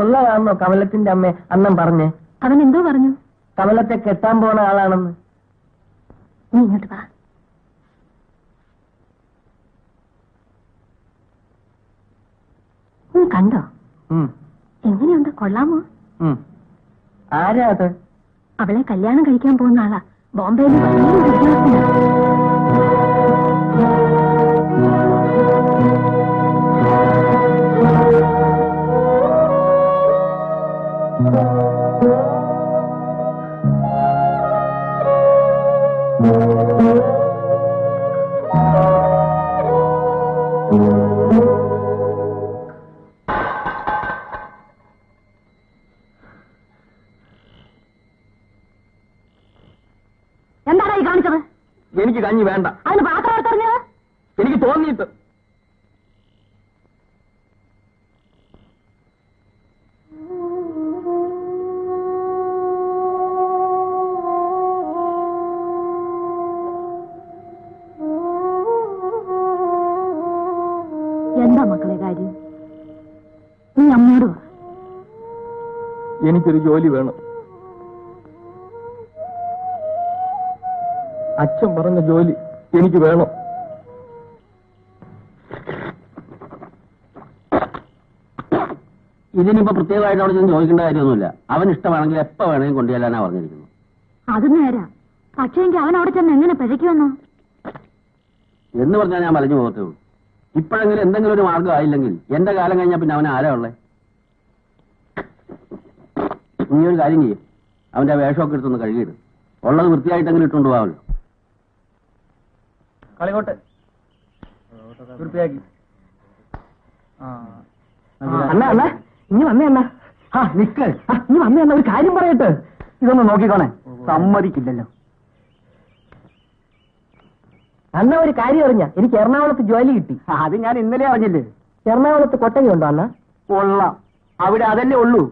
ഉള്ളതാണോ കമലത്തിന്റെ അമ്മ അണ്ണൻ പറഞ്ഞേ? അവൻ എന്തോ പറഞ്ഞു? കമലത്തെ കെട്ടാൻ പോണ ആളാണെന്ന്. നീ ഇങ്ങോട്ട് വാ. നീ കണ്ടോ? എങ്ങനെയുണ്ട്, കൊള്ളാമോ? ആരാ അത്? അവളെ കല്യാണം കഴിക്കാൻ പോകുന്ന ആളാ. ബോംബെയിൽ വലിയ ഉദ്യോഗസ്ഥനാ. എന്താടാ ഈ കാണിച്ചത്? എനിക്ക് കഞ്ഞി വേണ്ട. അതിന് പാത്രം എടുത്തറിഞ്ഞത്? എനിക്ക് തോന്നിയിട്ട്. എന്താ മക്കളെ കാര്യം? നീ അമ്മയോട് പറ. എനിക്കൊരു ജോലി വേണം. അച്ഛൻ പറഞ്ഞ ജോലി എനിക്ക് വേണം. ഇതിനിപ്പോ പ്രത്യേകമായിട്ട് അവിടെ ചെന്ന് ചോദിക്കേണ്ട കാര്യമൊന്നുമില്ല. അവൻ ഇഷ്ടമാണെങ്കിൽ എപ്പോ വേണമെങ്കിൽ കൊണ്ടുചെല്ലാനാ പറഞ്ഞിരിക്കുന്നു. അത് നേരാ. പക്ഷേ അവൻ അവിടെ ചെന്ന് എങ്ങനെ പിഴയ്ക്കുമെന്നോ? എന്ന് പറഞ്ഞാൽ ഞാൻ പറഞ്ഞു പോകത്തേ ഉള്ളൂ. ഇപ്പോഴെങ്കിലും എന്തെങ്കിലും ഒരു മാർഗം ആയില്ലെങ്കിൽ എന്റെ കാലം കഴിഞ്ഞാൽ പിന്നെ അവനെ ആരാ ഉള്ളേ? നീ ഒരു കാര്യം ചെയ്യും, അവന്റെ വേഷമൊക്കെ എടുത്തൊന്ന് കഴുകിയിടും, ഉള്ളത് വൃത്തിയായിട്ടെങ്കിലും ഇട്ടുകൊണ്ട് പോകാമല്ലോ. കളിക്കോട്ടെ വൃത്തിയാക്കി. അണ്ണ അണ്ണ ഇനി വന്നേ അണ്ണ. ആ നിക്ക്, ഇനി വന്നേ അണ്ണ, ഒരു കാര്യം പറയട്ടെ. ഇതൊന്ന് നോക്കിക്കോണേ. സമ്മതിക്കില്ലല്ലോ. അണ്ണ ഒരു കാര്യം അറിഞ്ഞ, എനിക്ക് എറണാകുളത്ത് ജോലി കിട്ടി. അത് ഞാൻ ഇന്നലെ അറിഞ്ഞില്ലേ. എറണാകുളത്ത് കൊട്ടകയുണ്ടോ അണ്ണ? കൊള്ളാം, അവിടെ അതല്ലേ ഉള്ളൂ.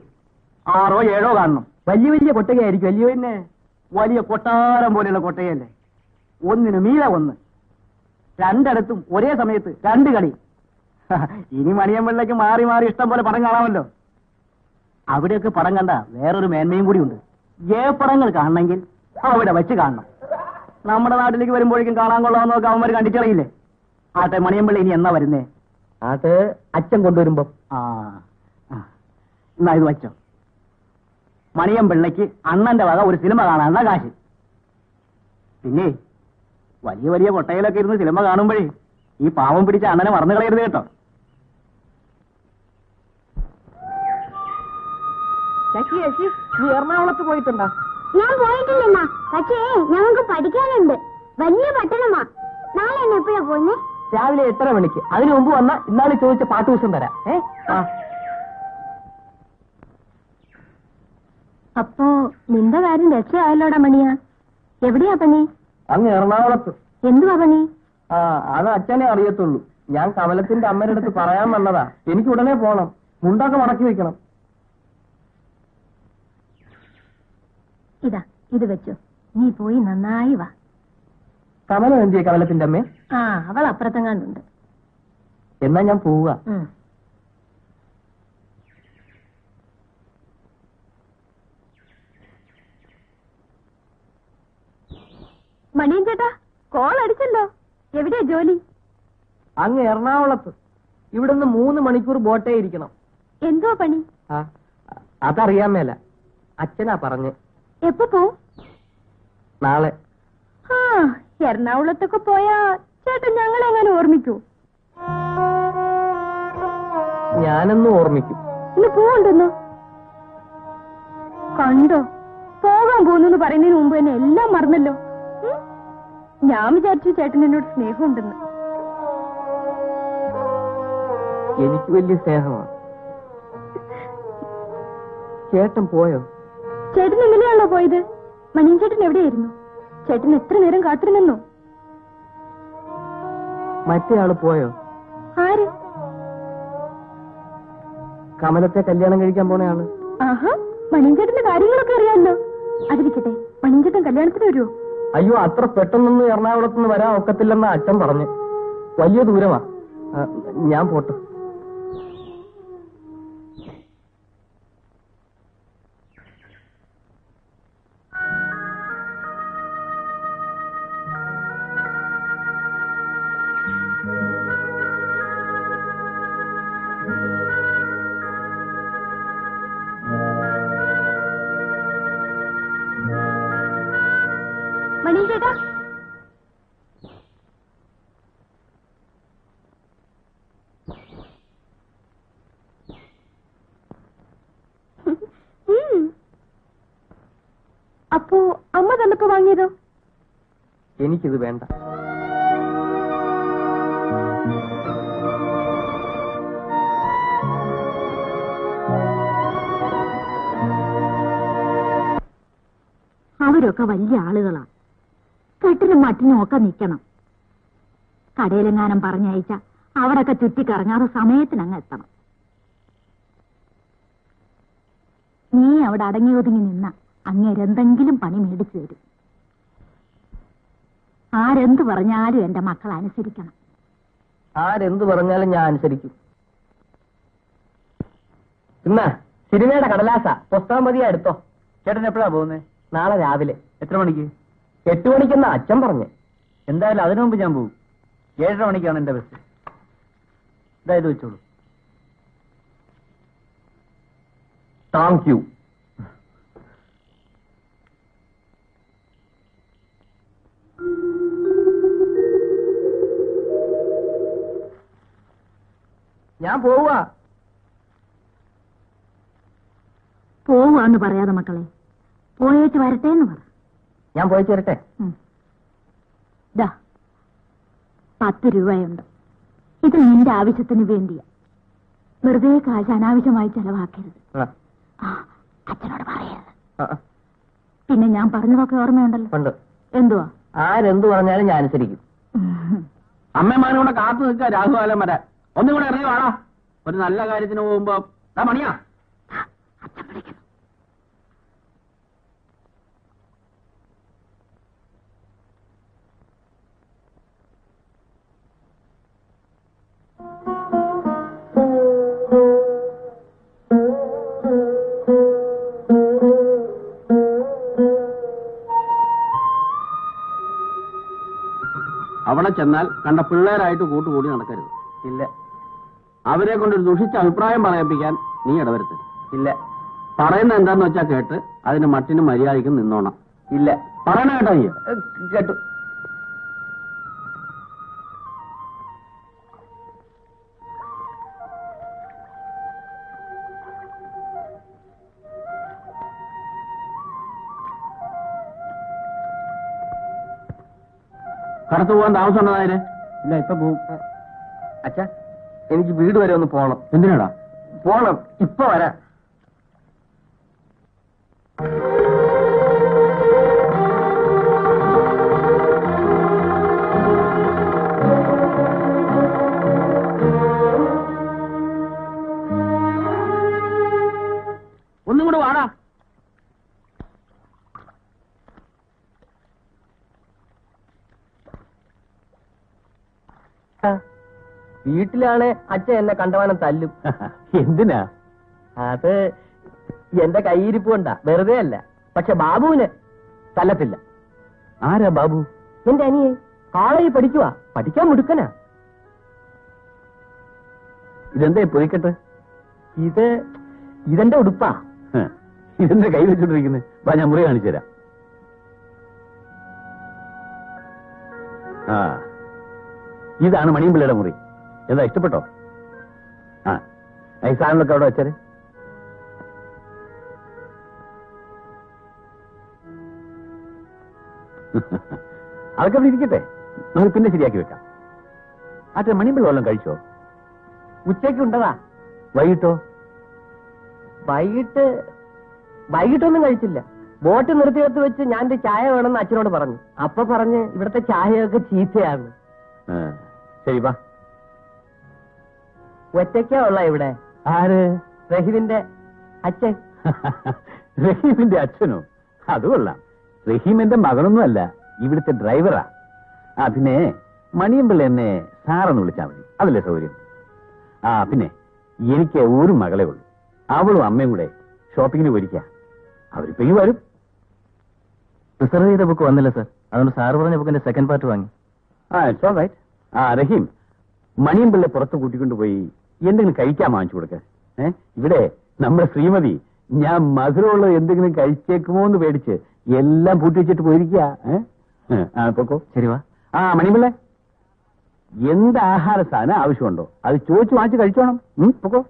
6 or 7 കാണണം. വലിയ വലിയ കൊട്ടകയായിരിക്കും അല്ലയോ? പിന്നെ വലിയ കൊട്ടാരം പോലെയുള്ള കൊട്ടകയല്ലേ. ഒന്നിന് മീതെ ഒന്ന്, രണ്ടിടത്തും ഒരേ സമയത്ത് 2 കളി. ഇനി മണിയമ്പിള്ളയ്ക്ക് മാറി മാറി ഇഷ്ടം പോലെ പടം കാണാമല്ലോ. അവിടെയൊക്കെ പടം കണ്ട വേറൊരു മേന്മയും കൂടി ഉണ്ട്. പടങ്ങൾ കാണണമെങ്കിൽ അവിടെ വെച്ച് കാണണം. നമ്മുടെ നാട്ടിലേക്ക് വരുമ്പോഴേക്കും കാണാൻ കൊള്ളാമെന്നൊക്കെ അവന്മാർ കണ്ടിട്ടറിയില്ലേ. ആട്ടെ, മണിയമ്പിള്ള ഇനി എന്നാ വരുന്നേ? അത് അച്ഛൻ കൊണ്ടുവരുമ്പോ. എന്നാ ഇത് വച്ചോ. മണിയമ്പിള്ളയ്ക്ക് അണ്ണന്റെ വക ഒരു സിനിമ കാണാനുള്ള കാശ്. പിന്നെ വലിയ വലിയ കൊട്ടയിലൊക്കെ ഇരുന്ന് സിനിമ കാണുമ്പോഴേ ഈ പാവം പിടിച്ച അണ്ണനെ മറന്നു കളയരുത് കേട്ടോ. നീ എറണാകുളത്ത് പോയിട്ടുണ്ടോ? ഞാൻ പോയിട്ടില്ല, പക്ഷേ ഞങ്ങൾക്ക് പഠിക്കാനുണ്ട്. വലിയ പട്ടണമാ. നാളെ എന്നെ എപ്പോഴാ പോന്നെ? രാവിലെ 8:30 മണിക്ക്. അതിനു മുമ്പ് വന്ന ഇന്നാളെ ചോദിച്ച പാട്ടുദിവസം തരാം. അപ്പോ നിന്റെ കാര്യം രക്ഷയായല്ലോടാ മണിയാ. എവിടെയാ പണി? അങ്ങ് എറണാകുളത്ത്. എന്തുവാ പണി? അത് അച്ഛനെ അറിയത്തുള്ളൂ. ഞാൻ കമലത്തിന്റെ അമ്മയുടെ അടുത്ത് പറയാൻ വന്നതാ. എനിക്ക് ഉടനെ പോണം. മുണ്ടൊക്കെ മടക്കി വെക്കണം. ഇതാ, ഇത് വെച്ചോ. നീ പോയി നന്നായി വാ. കമലം എന്തിയെ കമലത്തിന്റെ അമ്മേ? അവൾ അപ്പുറത്തെങ്ങാണ്ടുണ്ട്. എന്നാ ഞാൻ പോവുക. മണിയൻ ചേട്ടാ, കോൾ അടിച്ചല്ലോ. എവിടെയാ ജോലി? അങ്ങ് എറണാകുളത്ത്. ഇവിടുന്ന് 3 മണിക്കൂർ ബോട്ടേ ഇരിക്കണം. എന്തോ പണി? അതറിയാൻ മേല. അച്ഛനാ പറഞ്ഞ്. എപ്പോ പോവും? നാളെ. എറണാകുളത്തൊക്കെ പോയാ ചേട്ടൻ ഞങ്ങളെങ്ങനെ ഓർമ്മിക്കൂ? ഞാനൊന്നും ഓർമ്മിക്കും. ഇന്ന് പോവണ്ടെന്നോ? കണ്ടോ, പോകാൻ പോകുന്നു പറയുന്നതിന് മുമ്പ് തന്നെ എല്ലാം മറന്നല്ലോ. ഞാൻ വിചാരിച്ചു ചേട്ടൻ എന്നോട് സ്നേഹമുണ്ടെന്ന്. എനിക്ക് വലിയ സ്നേഹമാണ്. ചേട്ടൻ പോയോ? ചേട്ടൻ എങ്ങനെയാണല്ലോ പോയത്? മണിയൻ ചേട്ടൻ എവിടെയായിരുന്നു? ചേട്ടൻ എത്ര നേരം കാത്തിരുന്നോ? മറ്റേ ആള് പോയോ? ആര്? കമലത്തെ കല്യാണം കഴിക്കാൻ പോണ ആള്. മണിയൻ ചേട്ടന്റെ കാര്യങ്ങളൊക്കെ അറിയാമല്ലോ. അതിരിക്കട്ടെ, മണിയൻ ചേട്ടൻ കല്യാണത്തിന് വരുമോ? അയ്യോ, അത്ര പെട്ടെന്നൊന്നും എറണാകുളത്തുനിന്ന് വരാൻ ഒക്കത്തില്ലെന്ന് അച്ഛൻ പറഞ്ഞു. വലിയ ദൂരമാ. ഞാൻ പോട്ടെ. മണിയൻ ചേട്ടാ, അപ്പോ അമ്മ തന്നപ്പോ വാങ്ങിയതോ? എനിക്കിത് വേണ്ട. അവരൊക്കെ വലിയ ആളുകളാ. കെട്ടിലും മറ്റിനും ഒക്കെ നിൽക്കണം. കടയിലെങ്ങാനും പറഞ്ഞയച്ച അവിടൊക്കെ ചുറ്റിക്കറങ്ങാതെ സമയത്തിനങ്ങ് എത്തണം. നീ അവിടെ അടങ്ങി ഒതുങ്ങി നിന്ന അങ്ങേരെന്തെങ്കിലും പണി മേടിച്ചു തരും. ആരെന്ത് പറഞ്ഞാലും എന്റെ മക്കൾ അനുസരിക്കണം. ആരെന്ത് പറഞ്ഞാലും ഞാൻ അനുസരിക്കും. ഇന്ന സിനിമയുടെ കടലാസ പുസ്തകം മതിയാ എടുത്തോ. ചേട്ടൻ എപ്പോഴാ പോകുന്നത്? നാളെ രാവിലെ. എത്ര മണിക്ക്? 8 മണിക്കെന്നാ അച്ഛൻ പറഞ്ഞ്. എന്തായാലും അതിനു മുമ്പ് ഞാൻ പോകും. 7:30 മണിക്കാണ് എന്റെ ബസ്. ഇതായത് വെച്ചോളൂ. Thank you. ഞാൻ പോവാ. പോവാന്ന് പറയാതെ മക്കളെ, പോയേച്ച് വരട്ടെ എന്ന് പറ. ഞാൻ പോയി ചേരട്ടെ. ദാ 10 രൂപയുണ്ട്. ഇത് നിന്റെ ആവശ്യത്തിന് വേണ്ടിയാ. വെറുതെ കാശ് അനാവശ്യമായി ചെലവാക്കരുത്. അച്ഛനോട് പറയരുത്. പിന്നെ ഞാൻ പറഞ്ഞതൊക്കെ ഓർമ്മയുണ്ടല്ലോ? എന്തുവാ? ആരെന്തു പറഞ്ഞാലും ഞാൻ അനുസരിക്കും. അമ്മമാനോടെ കാത്തു നിൽക്കുക രാഘുകാലം വരെ. ഒന്നും കൂടെ ഇറങ്ങി വാടാ. ഒരു നല്ല കാര്യത്തിന് പോകുമ്പോ മണിയാ. അച്ഛൻ വിളിക്കുന്നു. അവിടെ ചെന്നാൽ കണ്ട പിള്ളേരായിട്ട് കൂട്ടുകൂടി നടക്കരുത്. ഇല്ല. അവരെ കൊണ്ടൊരു ദുഷിച്ച അഭിപ്രായം പറയിപ്പിക്കാൻ നീ ഇടവരുത്ത്. ഇല്ല. പറയുന്ന എന്താന്ന് വെച്ചാൽ കേട്ട് അതിന് മട്ടിനും മര്യാദയ്ക്കും നിന്നോണം. ഇല്ല. പറയണ കേട്ടോ നീ? കേട്ടു. കടത്തു പോകാൻ താമസം ഉണ്ടതായാലേ? ഇല്ല, ഇപ്പൊ പോവും. അച്ഛാ, എനിക്ക് വീട് വരെ ഒന്ന് പോണം. എന്തിനാടാ? പോണം, ഇപ്പൊ വരാം. ഒന്നും കൂടെ വാടാ. വീട്ടിലാണ് അച്ഛൻ എന്നെ കണ്ടവാനം തല്ലും. എന്തിനാ? അത് എന്റെ കയ്യിരിപ്പ് കൊണ്ടാ, വെറുതെ അല്ല. പക്ഷെ ബാബുവിന് തല്ലത്തില്ല. ആരാ ബാബു? എന്റെ അനിയെ കോളേജിൽ പഠിക്കുവാ, പഠിക്കാൻ മുടുക്കനാ. ഇതെന്താ പൊയ്ക്കട്ടെ? ഇതെന്റെ ഉടുപ്പാ. ഇതെന്താ കൈ വെച്ചോണ്ടിരിക്കുന്നത്? വാ, ഞാൻ മുറി കാണിച്ചു തരാം. ഇതാണ് മണിയമ്പിള്ളയുടെ മുറി. എന്താ, ഇഷ്ടപ്പെട്ടോ? ഈ സാധനങ്ങളൊക്കെ അവിടെ വെച്ചാല്. അതൊക്കെ അവിടെ ഇരിക്കട്ടെ, നമുക്ക് പിന്നെ ശരിയാക്കി വെക്കാം. ആട്ടെ, മണിയമ്പിള്ള വല്ലതും കഴിച്ചോ? ഉച്ചയ്ക്ക് ഉണ്ടതാ. വൈകിട്ടോ? വൈകിട്ടൊന്നും കഴിച്ചില്ല. ബോട്ട് നിർത്തിയെടുത്ത് വെച്ച് ഞാൻ ചായ വേണമെന്ന് അച്ഛനോട് പറഞ്ഞു. അപ്പൊ പറഞ്ഞ് ഇവിടുത്തെ ചായയൊക്കെ ചീത്തയാണ്. ശരി, വാ. ഒറ്റയ്ക്കാ ഉള്ള ഇവിടെ? ആര്? റഹീമിന്റെ അച്ഛൻ. റഹീമിന്റെ അച്ഛനോ? അത് കൊള്ളാം. റഹീമിന്റെ മകനൊന്നും അല്ല, ഇവിടുത്തെ ഡ്രൈവറാ. പിന്നെ മണിയമ്പിള്ള എന്നെ സാറെന്ന് വിളിച്ചാൽ മതി, അതല്ലേ സൗകര്യം? പിന്നെ എനിക്ക് ഒരു മകളെ ഉള്ളൂ. അവളും അമ്മയും കൂടെ ഷോപ്പിങ്ങിന് പോയിരിക്കുക. അവരിപ്പോ ഈ വരും. റിസർവ് ചെയ്ത ബുക്ക് വന്നില്ല സർ, അതുകൊണ്ട് സാറ് പറഞ്ഞ ബുക്കിന്റെ സെക്കൻഡ് പാർട്ട് വാങ്ങി. It's all right. Rahim, Maniyampilla പുറത്ത് കൂട്ടിക്കൊണ്ടുപോയി എന്തെങ്കിലും കഴിക്കാൻ വാങ്ങിച്ചു കൊടുക്ക. ഇവിടെ നമ്മുടെ ശ്രീമതി ഞാൻ മധുരമുള്ളത് എന്തെങ്കിലും കഴിച്ചേക്കുമോ എന്ന് പേടിച്ച് എല്ലാം പൂട്ടി വെച്ചിട്ട് പോയിരിക്കുക. പൊക്കോ. ശരി, വാ. മണിയമ്പിള്ള, എന്ത് ആഹാര സാധനം ആവശ്യമുണ്ടോ അത് ചോദിച്ചു വാങ്ങിച്ച് കഴിച്ചോണം. പൊക്കോ.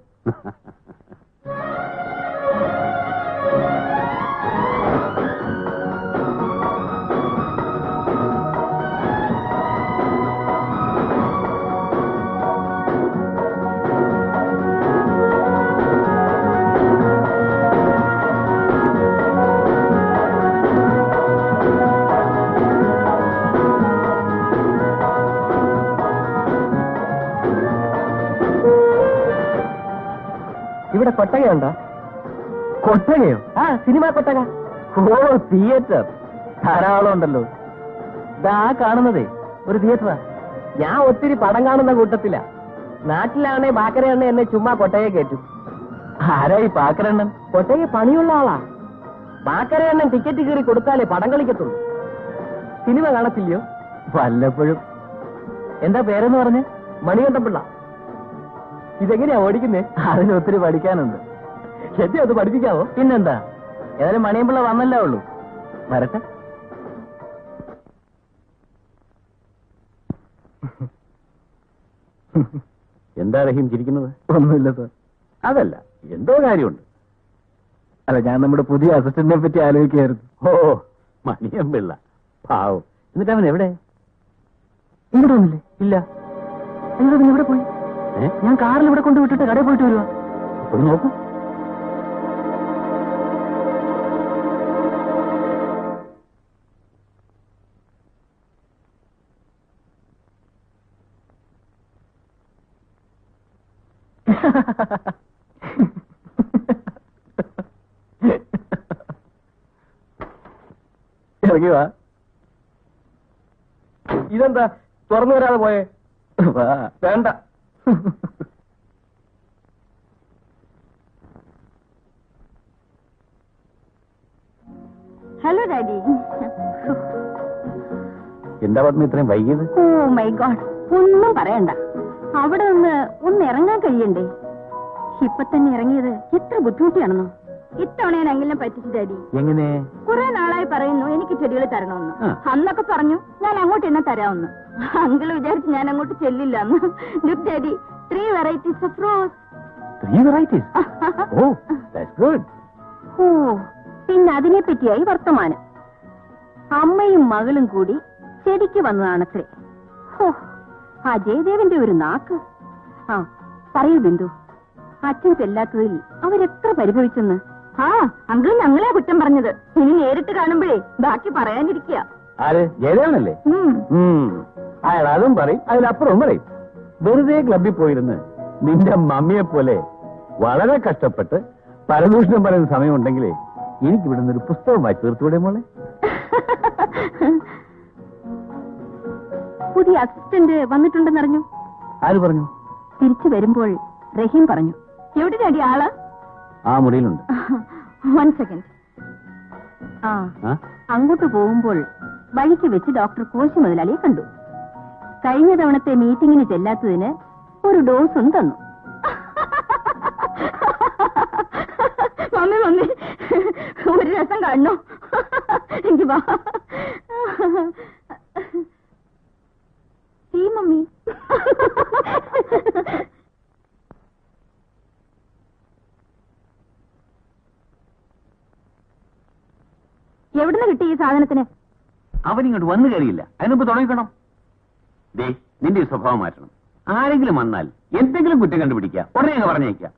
ഇവിടെ കൊട്ടകയുണ്ടോ? കൊട്ടകയോ? സിനിമ കൊട്ടക. തിയേറ്റർ ധാരാളം ഉണ്ടല്ലോ. ഇതാ കാണുന്നതേ ഒരു തിയേറ്ററാ. ഞാൻ ഒത്തിരി പടം കാണുന്ന കൂട്ടത്തില. നാട്ടിലാണെ ബാക്കരണ്ണ എന്നെ ചുമ്മാ കൊട്ടയെ കയറ്റും. ആരായി പാക്കരണ്ണൻ? കൊട്ടയെ പണിയുള്ള ആളാ. ബാക്കരണ്ണൻ ടിക്കറ്റ് കീറി കൊടുത്താലേ പടം കളിക്കത്തുള്ളൂ. സിനിമ കാണത്തില്ലയോ? വല്ലപ്പോഴും. എന്താ പേരെന്ന് പറഞ്ഞ്? മണികണ്ഠപിള്ള. ഇതെങ്ങനെയാ ഓടിക്കുന്നേ? അതിനൊത്തിരി പഠിക്കാനുണ്ട്. ശരി, അത് പഠിപ്പിക്കാവോ? പിന്നെന്താ, ഏതായാലും മണിയമ്പിള്ള വന്നല്ലേ ഉള്ളൂ. വരട്ടെ. എന്താ റഹീം ചിരിക്കുന്നത്? ഒന്നുമില്ല സാർ. അതല്ല, എന്തോ കാര്യമുണ്ട്. അല്ല, ഞാൻ നമ്മുടെ പുതിയ അസിസ്റ്റന്റിനെ പറ്റി ആലോചിക്കായിരുന്നു. ഓ, മണിയമ്പിള്ള പാവം. എന്നിട്ട് അവൻ എവിടെ? ഇവിടെ ഒന്നില്ലേ? ഇല്ല. അയ്യോ, പിന്നെ എവിടെ പോയി? ഞാൻ കാറിൽ ഇവിടെ കൊണ്ടുവിട്ടിട്ട് കടയിൽ പോയിട്ട് വരുവാ. ഒന്ന് നോക്കൂ. ഇറങ്ങി വാ. ഇതെന്താ തുറന്നു വരാതെ പോയേ? വാ. വേണ്ട. Hello daddy. എന്താ പത്നി ഇത്രയും വൈകിയത്? ഓ മൈ ഗോഡ്, ഒന്നും പറയണ്ട. അവിടെ നിന്ന് ഒന്ന് ഇറങ്ങാൻ കഴിയണ്ടേ? ഇപ്പൊ തന്നെ ഇറങ്ങിയത് എത്ര ബുദ്ധിമുട്ടിയാണെന്നോ. ഇത്തവണ ഞാൻ അങ്ങനെ പറ്റിച്ചു ഡാഡി. എങ്ങനെ? കുറെ നാളായി പറയുന്നു എനിക്ക് ചെടികൾ തരണമെന്ന്. അന്നൊക്കെ പറഞ്ഞു ഞാൻ അങ്ങോട്ട് എന്നെ തരാമെന്ന്. അങ്കിള് വിചാരിച്ച് ഞാൻ അങ്ങോട്ട് ചെല്ലില്ലെന്ന്. Look daddy, 3 varieties of rose. 3 varieties? Oh, that's good. ഓ, പിന്നെ അതിനെ പറ്റിയായി വർത്തമാനം. അമ്മയും മകളും കൂടി ചെടിക്ക് വന്നതാണത്രേ. ഓ, ആ ജയദേവന്റെ ഒരു നാക്ക്. ആ പറയൂ ബിന്ദു, അച്ഛൻ ചെല്ലാത്തതിൽ അവരെത്ര പരിഭവിച്ചെന്ന്. ആ അങ്കിൾ ഞങ്ങളെ കുറ്റം പറഞ്ഞത്. ഇനി നേരിട്ട് കാണുമ്പോഴേ ബാക്കി പറയാനിരിക്കുക. ആര്? ജയദേവനല്ലേ? അയാൾ അതും പറയും, അതിലപ്പുറവും പറയും. വെറുതെ ക്ലബിൽ പോയിരുന്ന് നിന്റെ മമ്മിയെ പോലെ വളരെ കഷ്ടപ്പെട്ട് പരദൂഷണം പറയുന്ന സമയമുണ്ടെങ്കിലേ എനിക്ക് ഇവിടുന്ന് ഒരു പുസ്തകം വായിച്ചു തീർത്തുകൂടെ മോളെ? പുതിയ അസിസ്റ്റന്റ് വന്നിട്ടുണ്ടെന്നറിഞ്ഞു. ആര് പറഞ്ഞു? തിരിച്ചു വരുമ്പോൾ റഹീം പറഞ്ഞു. എവിടെ ഡാഡി ആള്? ആ മുറിയിലുണ്ട്. 1 second. ആ, അങ്ങോട്ട് പോകുമ്പോൾ വഴിക്ക് വെച്ച് ഡോക്ടർ കോശി മുതലാളിയെ കണ്ടു. കഴിഞ്ഞ തവണത്തെ മീറ്റിംഗിന് ചെല്ലാത്തതിന് ഒരു ഡോസും തന്നു. മമ്മി മമ്മി ഒരു രസം കാണണോ? എനിക്ക് വാ. ഈ മമ്മി എവിടുന്ന് കിട്ടി ഈ സാധനത്തിന്? അവനിങ്ങോട്ട് വന്നു കയറിയില്ല, അതിനുമ്പ് തുടങ്ങിക്കണം. ദേ, നിന്റെ ഈ സ്വഭാവം മാറ്റണം. ആരെങ്കിലും വന്നാൽ എന്തെങ്കിലും കുറ്റം കണ്ടുപിടിക്കുക, ഉടനെ അങ്ങ് പറഞ്ഞേക്കുക.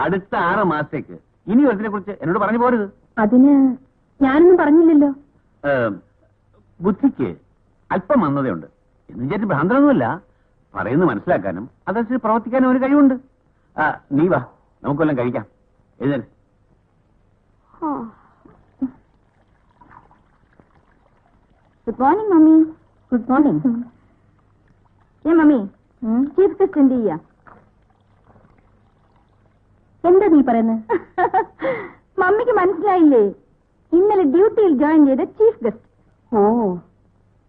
അടുത്ത 6 മാസത്തേക്ക് ഇനി ഒരുത്തിനെ കുറിച്ച് എന്നോട് പറഞ്ഞു പോരുത്. അതിന് ഞാനൊന്നും പറഞ്ഞില്ലല്ലോ. ബുദ്ധിക്ക് അല്പം മന്ദതയുണ്ട് എന്ന് വിചാരിച്ച് ഭ്രാന്തനൊന്നുമില്ല. പറയുന്നത് മനസ്സിലാക്കാനും അതനുസരിച്ച് പ്രവർത്തിക്കാനും ഒരു കഴിവുണ്ട്. നീ വാ, നമുക്കെല്ലാം കഴിക്കാം. എഴുന്നേറ്റ്. Good morning mummy. Good morning. Mummy, chief guest എന്ത് ചെയ്യാ? എന്താ നീ പറയുന്നത്? മമ്മിക്ക് മനസ്സിലായില്ലേ? ഇന്നലെ ഡ്യൂട്ടിയിൽ ജോയിൻ ചെയ്ത ചീഫ് ഗസ്റ്റ്. ഓ,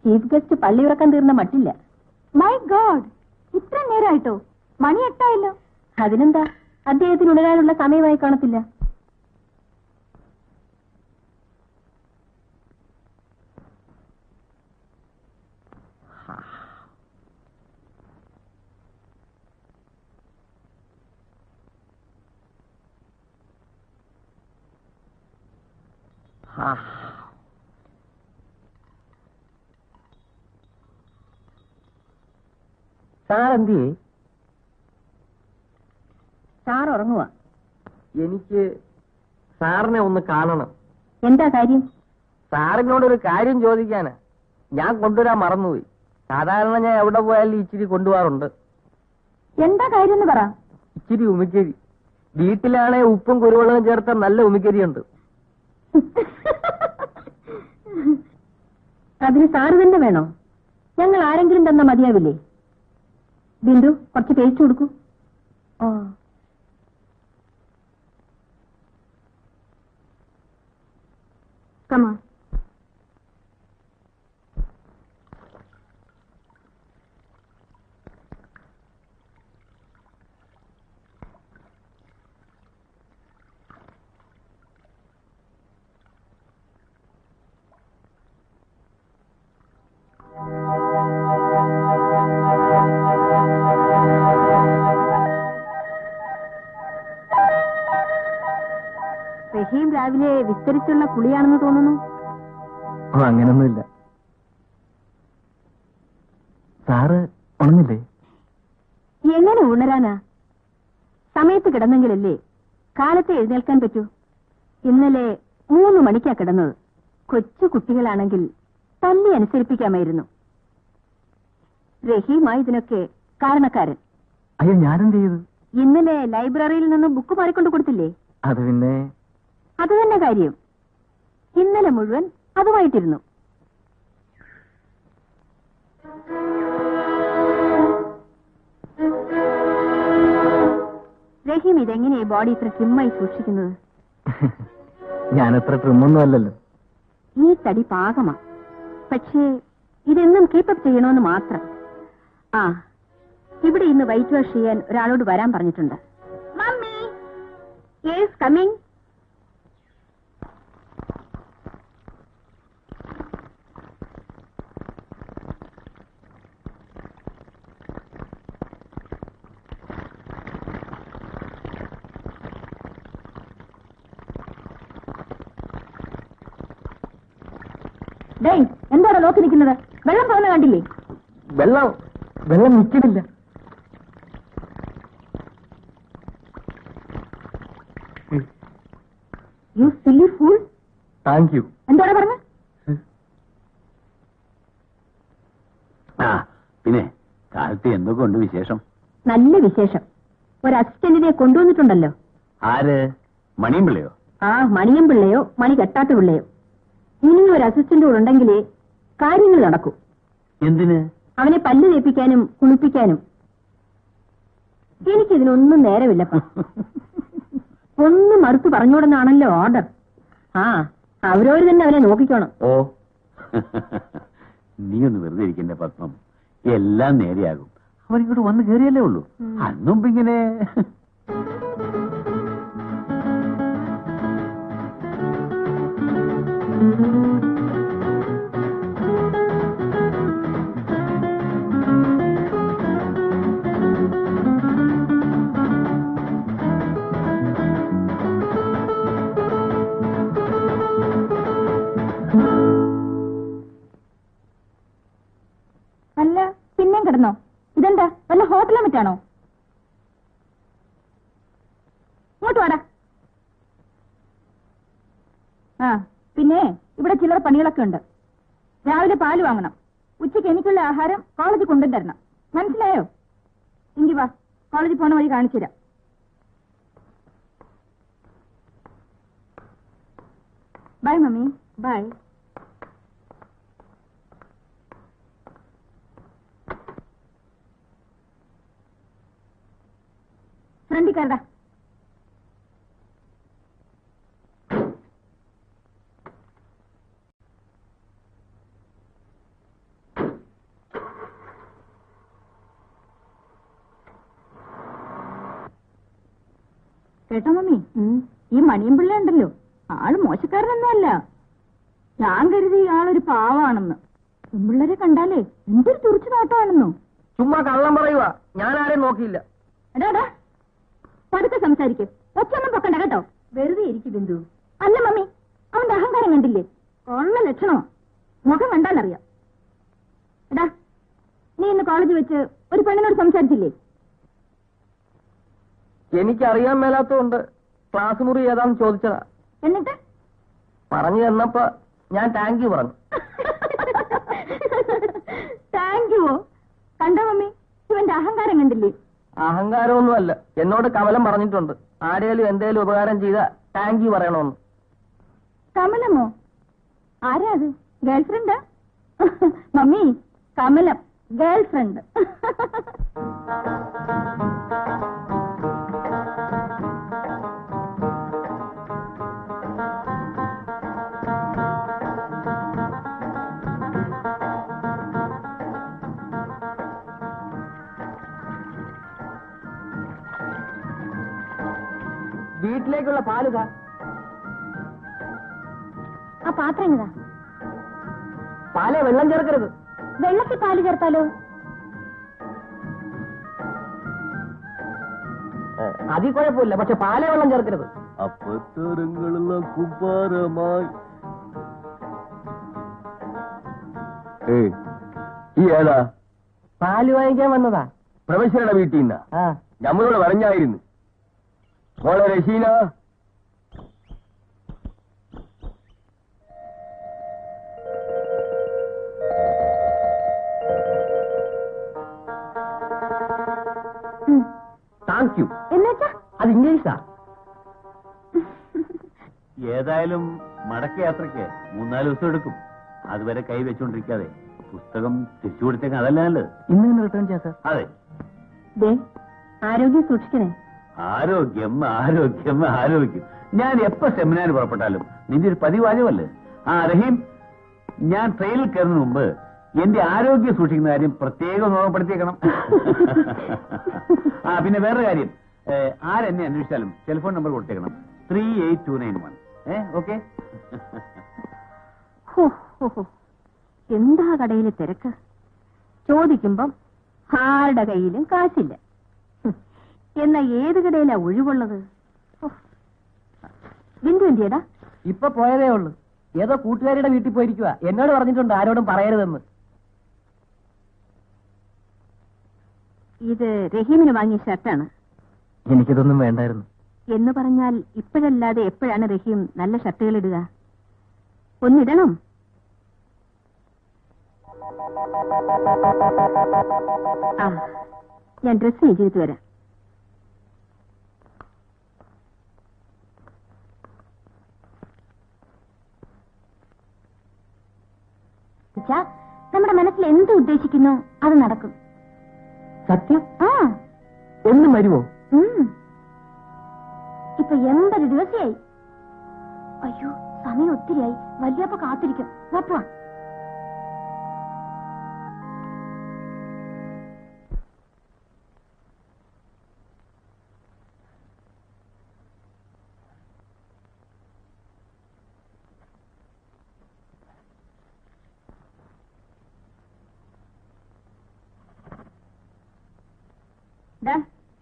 ചീഫ് ഗസ്റ്റ് പള്ളി ഉറക്കാൻ തീർന്ന മട്ടില്ല. മൈ ഗോഡ്, ഇത്ര നേരമായിട്ടോ? മണി 8 അതിനെന്താ, അദ്ദേഹത്തിന് ഉണരാനുള്ള സമയമായി കാണത്തില്ല. സാറെന്തിയേ? സാർ ഉറങ്ങുക. എനിക്ക് സാറിനെ ഒന്ന് കാണണം. എന്താ കാര്യം? സാറിനോടൊരു കാര്യം ചോദിക്കാനാ. ഞാൻ കൊണ്ടുവരാൻ മറന്നുപോയി. സാധാരണ ഞാൻ എവിടെ പോയാലും ഇച്ചിരി കൊണ്ടുപോകാറുണ്ട്. എന്താ കാര്യം എന്ന് പറ. ഇച്ചിരി ഉമിക്കരി. വീട്ടിലാണെ ഉപ്പും കുരുവെള്ളവും ചേർത്ത നല്ല ഉമിക്കരിയുണ്ട്. അതിന് സാറ് തന്നെ വേണോ? ഞങ്ങൾ ആരെങ്കിലും തന്നാ മതിയാവില്ലേ? ബിന്ദു, കുറച്ച് പേസ്റ്റ് കൊടുക്കൂ. ഓ, കമാ. റഹീം രാവിലെ വിസ്തരിച്ചുള്ള കുളിയാണെന്ന് തോന്നുന്നു. അങ്ങനൊന്നുമില്ല. സാറ് ഉണർന്നില്ലേ? എങ്ങനെ ഉണരാനാ? സമയത്ത് കിടന്നെങ്കിലല്ലേ കാലത്ത് എഴുന്നേൽക്കാൻ പറ്റൂ. ഇന്നലെ 3 മണിക്കാ കിടന്നത്. കൊച്ചു കുട്ടികളാണെങ്കിൽ തല്ലി അനുസരിപ്പിക്കാമായിരുന്നു. റഹീമായി ഇതിനൊക്കെ കാരണക്കാരൻ. അയ്യോ, ഞാനെന്ത് ചെയ്തു? ഇന്നലെ ലൈബ്രറിയിൽ നിന്ന് ബുക്ക് മാറിക്കൊണ്ട് കൊടുത്തില്ലേ? അത് പിന്നെ അത് തന്നെ കാര്യം. ഇന്നലെ മുഴുവൻ അതുമായിട്ടിരുന്നു. റഹീം ഇതെങ്ങനെയാ ബോഡി ഇത്ര സ്ലിമ്മായി സൂക്ഷിക്കുന്നത്? ഞാനത്ര ട്രിമ്മൊന്നും അല്ലല്ലോ. ഈ തടി പാകമാ. പക്ഷേ ഇതെന്നും കീപ്പപ്പ് ചെയ്യണമെന്ന് മാത്രം. ആ, ഇവിടെ ഇന്ന് വൈറ്റ് വാഷ് ചെയ്യാൻ ഒരാളോട് വരാൻ പറഞ്ഞിട്ടുണ്ട്. Mummy yes coming. എന്താണ് നോക്കി നിൽക്കുന്നത്? വെള്ളം പോകുന്ന കണ്ടില്ലേ? വെള്ളം നിൽക്കുന്നില്ല. U silly fool. Thank you. എന്താണ് പറഞ്ഞത്? ആ പിന്നെ കാലത്ത് എന്തൊക്കെ ഉണ്ട് വിശേഷം? നല്ല വിശേഷം. ഒരു അസിസ്റ്റന്റിനെ കൊണ്ടുവന്നിട്ടുണ്ടല്ലോ. ആര്? മണിയും പിള്ളയോ? ആ, മണിയം പിള്ളയോ മണി കെട്ടാത്ത പിള്ളയോ. ഇനിയും ഒരു അസിസ്റ്റന്റ് കൂടെ ഉണ്ടെങ്കിലേ കാര്യങ്ങൾ നടക്കൂ. എന്തിന്? അവനെ പല്ല് തേപ്പിക്കാനും കുളിപ്പിക്കാനും. എനിക്കിതിനൊന്നും നേരമില്ലപ്പ. ഒന്നും മറുത്തു പറഞ്ഞുകൊണ്ടെന്നാണല്ലോ ഓർഡർ. ആ, അവരോര് തന്നെ അവനെ നോക്കിക്കോണം. ഓ, നീ ഒന്ന് വെറുതെ ഇരിക്കണ്ടേ പത്മം, എല്ലാം നേരെയാകും. അവനിങ്ങോട്ട് വന്ന് കയറിയല്ലേ ഉള്ളൂ. അന്നും ഇങ്ങനെ അല്ല, പിന്നെയും കിടന്നോ? ഇതെന്താ വല്ല ഹോട്ടലിൽ മറ്റാണോ? ഇങ്ങോട്ട് വാടാ. ആ, പിന്നെ ഇവിടെ ചില്ലറ പണികളൊക്കെ ഉണ്ട്. രാവിലെ പാല് വാങ്ങണം. ഉച്ചയ്ക്ക് എനിക്കുള്ള ആഹാരം കോളേജിൽ കൊണ്ടുതരണം. മനസ്സിലായോ? എങ്കി വാ, കോളേജിൽ പോണ വഴി കാണിച്ചു തരാം. Bye mummy. ബൈ. ഫ്രണ്ടിൽ കയറടാ. കേട്ടോ മമ്മി, ഈ മണിയും പിള്ള ഉണ്ടല്ലോ, ആള് മോശക്കാരനൊന്നുമല്ല. ഞാൻ കരുതി ആളൊരു പാവാണെന്ന്. പെൺപിള്ളേരെ കണ്ടാലേ എന്തൊരു തുറിച്ചു നോട്ടമാണെന്നോ. ചുമ്മാ കള്ളം പറയുക. ഞാൻ ആരെയും നോക്കിയില്ല. എടാ, പതുക്കെ സംസാരിക്കും. ഒച്ചൊന്നും പൊക്കണ്ട കേട്ടോ. വെറുതെ ഇരിക്കും ബിന്ദു. അല്ല മമ്മി, അവന്റെ അഹങ്കാരം കണ്ടില്ലേ? കൊള്ള ലക്ഷണമോ. മുഖം കണ്ടാലറിയാം. എടാ, നീ ഇന്ന് കോളേജിൽ വെച്ച് ഒരു പെണ്ണിനോട് സംസാരിച്ചില്ലേ? എനിക്കറിയാൻ മേലാത്തതുകൊണ്ട് ക്ലാസ് മുറി ഏതാന്ന് ചോദിച്ചതാ. എന്നിട്ട് പറഞ്ഞു തന്നപ്പോ ഞാൻ താങ്ക് യു പറഞ്ഞു. താങ്ക് യുവോ? കണ്ടോ മമ്മി, ഇവന്റെ അഹങ്കാരം കണ്ടില്ലേ? അഹങ്കാരമൊന്നുമല്ല. എന്നോട് കമലം പറഞ്ഞിട്ടുണ്ട്, ആരേലും എന്തേലും ഉപകാരം ചെയ്താ താങ്ക് യു പറയണമെന്ന്. കമലമോ? ആരാ അത്? ഗേൾഫ്രണ്ടാ? Mummy, Kamalam girlfriend. വീട്ടിലേക്കുള്ള പാലുക. ആ പാത്രം ഇതാ. പാലെ വെള്ളം ചേർക്കരുത്. വെള്ളത്തിൽ പാല് ചേർത്താലോ? അതിൽ കുഴപ്പമില്ല, പക്ഷെ പാലെ വെള്ളം ചേർക്കരുത്. അപ്പത്തരങ്ങളെല്ലാം കുപ്പാരമായി. ഈ ഏതാ? പാല് വാങ്ങിക്കാൻ വന്നതാ. പ്രൊഫസറുടെ വീട്ടിൽ നിന്നാ? നമ്മളോട് പറഞ്ഞായിരുന്നു. മോളെ രശീന, താങ്ക് യു. എന്നുവെച്ചാ അത് ഇംഗ്ലീഷാ. ഏതായാലും മടക്ക യാത്രയ്ക്ക് 3-4 ദിവസം എടുക്കും. അതുവരെ കൈ വെച്ചോണ്ടിരിക്കാതെ പുസ്തകം തിരിച്ചു കൊടുത്തേക്കാൻ അതല്ല നല്ലത്. ഇന്ന് തന്നെ റിട്ടേൺ ചെയ്യാം സാർ. അതെ, ആരോഗ്യം സൂക്ഷിക്കണേ. ആരോഗ്യം ആരോഗ്യം ആരോഗ്യം. ഞാൻ എപ്പോ സെമിനാർ പുറപ്പെട്ടാലും നിന്റെ ഒരു പതിവാചകമല്ലേ? റഹീം, ഞാൻ ട്രെയിനിൽ കയറുന്നതിന് മുമ്പ് എന്റെ ആരോഗ്യം സൂക്ഷിക്കുന്ന കാര്യം പ്രത്യേകം ഓർമ്മപ്പെടുത്തിയേക്കണം. പിന്നെ വേറൊരു കാര്യം, ആരെന്നെ അന്വേഷിച്ചാലും ടെലിഫോൺ നമ്പർ കൊടുത്തേക്കണം, 38291. ഓക്കെ? എന്താ കടയിലെ തിരക്ക്? ചോദിക്കുമ്പം ആരുടെ കയ്യിലും കാശില്ല. എന്നാ ഏത് കടയിലാ ഒഴിവുള്ളത്? ബിന്ദു എന്തിയടാ? ഇപ്പൊ പോയതേ ഉള്ളു. ഏതോ കൂട്ടുകാരുടെ വീട്ടിൽ പോയിരിക്കുക. എന്നോട് പറഞ്ഞിട്ടുണ്ട് ആരോടും പറയരുതെന്ന്. ഇത് റഹീമിന് വാങ്ങിയ ഷർട്ടാണ്. എനിക്കിതൊന്നും വേണ്ടായിരുന്നു. എന്ന് പറഞ്ഞാൽ ഇപ്പോഴല്ലാതെ എപ്പോഴാണ് റഹീം നല്ല ഷർട്ടുകൾ ഇടുക? ഒന്നിടണം. ഞാൻ ഡ്രസ് ചേഞ്ച് ചെയ്തിട്ട് വരാം. നമ്മുടെ മനസ്സിൽ എന്ത് ഉദ്ദേശിക്കുന്നു അത് നടക്കും. സത്യം? എന്നും വരുമോ? ഇപ്പൊ 80 ദിവസമായി. അയ്യോ, സമയം ഒത്തിരിയായി. വല്യപ്പ കാത്തിരിക്കും. വാ.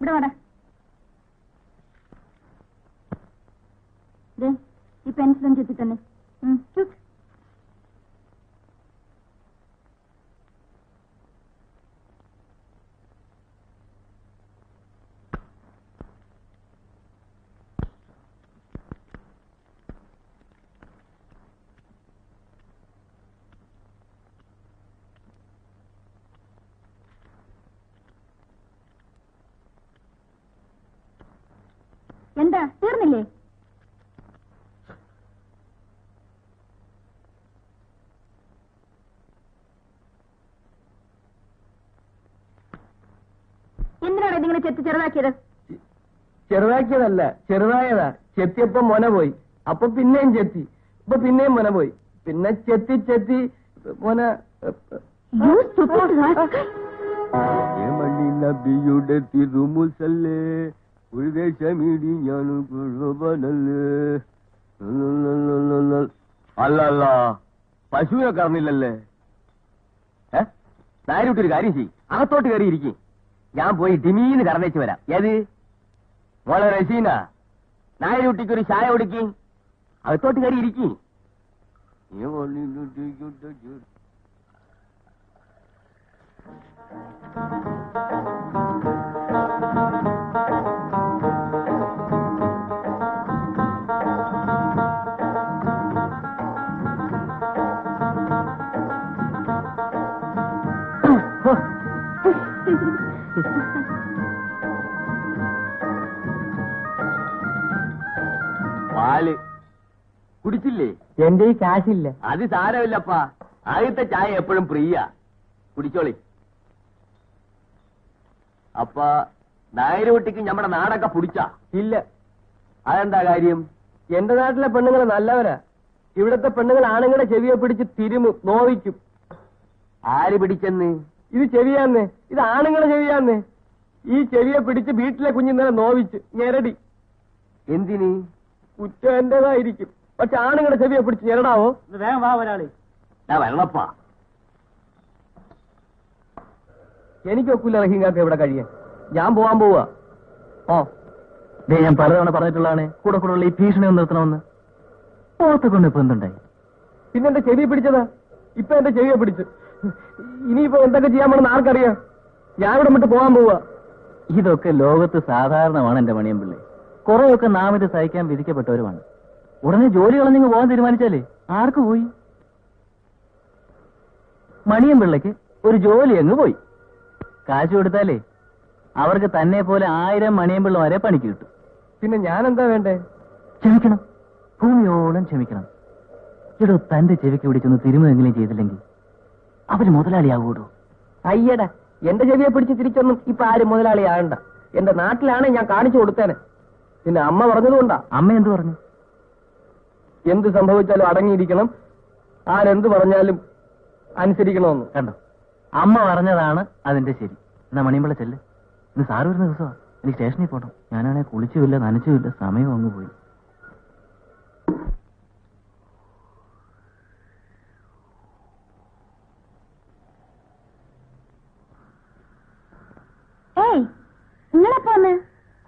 ഇവിടെ വാടാ. ഈ പെൻസിലും ചെത്തി തന്നെ. എന്താ തീർന്നില്ലേ? എന്തിനാണ് ഇതിങ്ങനെ ചെത്തി ചെറുതാക്കിയത്? ചെറുതാക്കിയതല്ല, ചെറുതായതാ. ചെത്തിയപ്പോ മൊന പോയി. അപ്പൊ പിന്നെയും ചെത്തി. ഇപ്പൊ പിന്നെയും മൊന പോയി. പിന്നെ ചെത്തി ചെത്തി മൊന. നബിയുടെ തിരുമുസല്ലേ ഒരു ദേശമിടി ഞാൻ അല്ല പശുവിനെ കറന്നില്ലല്ലേ? നായരുട്ടൊരു കാര്യം ചെയ്യും, അകത്തോട്ട് കയറിയിരിക്കും. ഞാൻ പോയി ഡിമീന്ന് കറന്നേച്ച് വരാം. ഏത് മോളെ റസീന, നായരുട്ടിക്കൊരു ചായ കൊടുക്കി, അകത്തോട്ട് കയറിയിരിക്കും. പാല് കുടിച്ചില്ലേ? എന്റെ ഈ കാശില്ല. അത് സാരമില്ലപ്പാ, ആദ്യത്തെ ചായ എപ്പോഴും പ്രിയ. കുടിച്ചോളി. അപ്പ നായരുട്ടിക്ക് നമ്മുടെ നാടൊക്കെ പിടിച്ചാ? ഇല്ല. അതെന്താ കാര്യം? എന്റെ നാട്ടിലെ പെണ്ണുങ്ങൾ നല്ലവരാ. ഇവിടത്തെ പെണ്ണുങ്ങൾ ആണുങ്ങളെ ചെവിയെ പിടിച്ച് തിരുമും, നോവിക്കും. ആര് പിടിച്ചെന്ന്? ഇത് ചെവിയാന്ന്. ഇത് ആണുങ്ങളെ ചെവിയാന്ന്. ഈ ചെവിയെ പിടിച്ച് വീട്ടിലെ കുഞ്ഞിന്നലെ നോവിച്ച് ഞെരടി. എന്തിന്? കുറ്റം എന്റേതായിരിക്കും. പക്ഷെ ആണുങ്ങളുടെ ചെവിയെ പിടിച്ച് ഞെരടാവോ? വേഗം വാ ഒരാളെ. വരണപ്പാ. എനിക്കൊക്കില്ല റഹീങ്കാക്ക് ഇവിടെ കഴിയാൻ. ഞാൻ പോവാൻ പോവാ. ഞാൻ പലതവണ പറഞ്ഞിട്ടുള്ളതാണ് കൂടെ കൂടെയുള്ള ഈ ഭീഷണി ഒന്ന് നിർത്തണമെന്ന്. ഓർത്തെ കൊണ്ട് ഇപ്പൊ എന്തുണ്ടായി? പിന്നെ എന്റെ ചെവിയെ പിടിച്ചതാ. ഇപ്പൊ എന്റെ ചെവിയെ പിടിച്ചു. ഇനിയിപ്പോ എന്തൊക്കെ ചെയ്യാമെന്ന് ആർക്കറിയാം? ഞാൻ ഇവിടെ വിട്ട് പോകാൻ പോവാ. ഇതൊക്കെ ലോകത്ത് സാധാരണമാണ് എന്റെ മണിയമ്പിള്ളേ. കുറെയൊക്കെ നാം ഇത് സഹിക്കാൻ വിധിക്കപ്പെട്ടവരുമാണ്. ഉടനെ ജോലി കളഞ്ഞിങ്ങ് പോകാൻ തീരുമാനിച്ചാലേ ആർക്ക് പോയി? മണിയമ്പിള്ളയ്ക്ക് ഒരു ജോലി അങ്ങ് പോയി. കാശ് കൊടുത്താലേ അവർക്ക് തന്നെ പോലെ 1000 മണിയമ്പിള്ളമാരെ പണിക്ക് കിട്ടും. പിന്നെ ഞാൻ എന്താ വേണ്ടേ? ക്ഷമിക്കണം, ഭൂമിയോളം ക്ഷമിക്കണം. ഇടോ, തന്റെ ചെവിക്ക് പിടിച്ചൊന്ന് തിരുമെങ്കിലും ചെയ്തില്ലെങ്കിൽ അവര് മുതലാളിയാകൂടോ? അയ്യടാ, എന്റെ ചെവിയെ പിടിച്ച് തിരിച്ചൊന്നും ഇപ്പൊ ആരും മുതലാളിയാകണ്ട. എന്റെ നാട്ടിലാണ് ഞാൻ കാണിച്ചു കൊടുത്തേനെ. പിന്നെ അമ്മ പറഞ്ഞതുകൊണ്ടാ. അമ്മ എന്ത് പറഞ്ഞു? എന്ത് സംഭവിച്ചാലും അടങ്ങിയിരിക്കണം, ആരെന്ത് പറഞ്ഞാലും അനുസരിക്കണമെന്ന്. കണ്ടോ, അമ്മ പറഞ്ഞതാണ് അതിന്റെ ശരി. എന്നാ മണിയമ്പിള്ള ചെല്ല്, ഇന്ന് സാറ് വരുന്ന ദിവസമാണ്. എനിക്ക് സ്റ്റേഷനിൽ പോകണം. ഞാനാണെ കുളിച്ചുമില്ല നനച്ചുമില്ല, സമയം അങ്ങ് പോയി. നിങ്ങളെപ്പോ വന്ന്?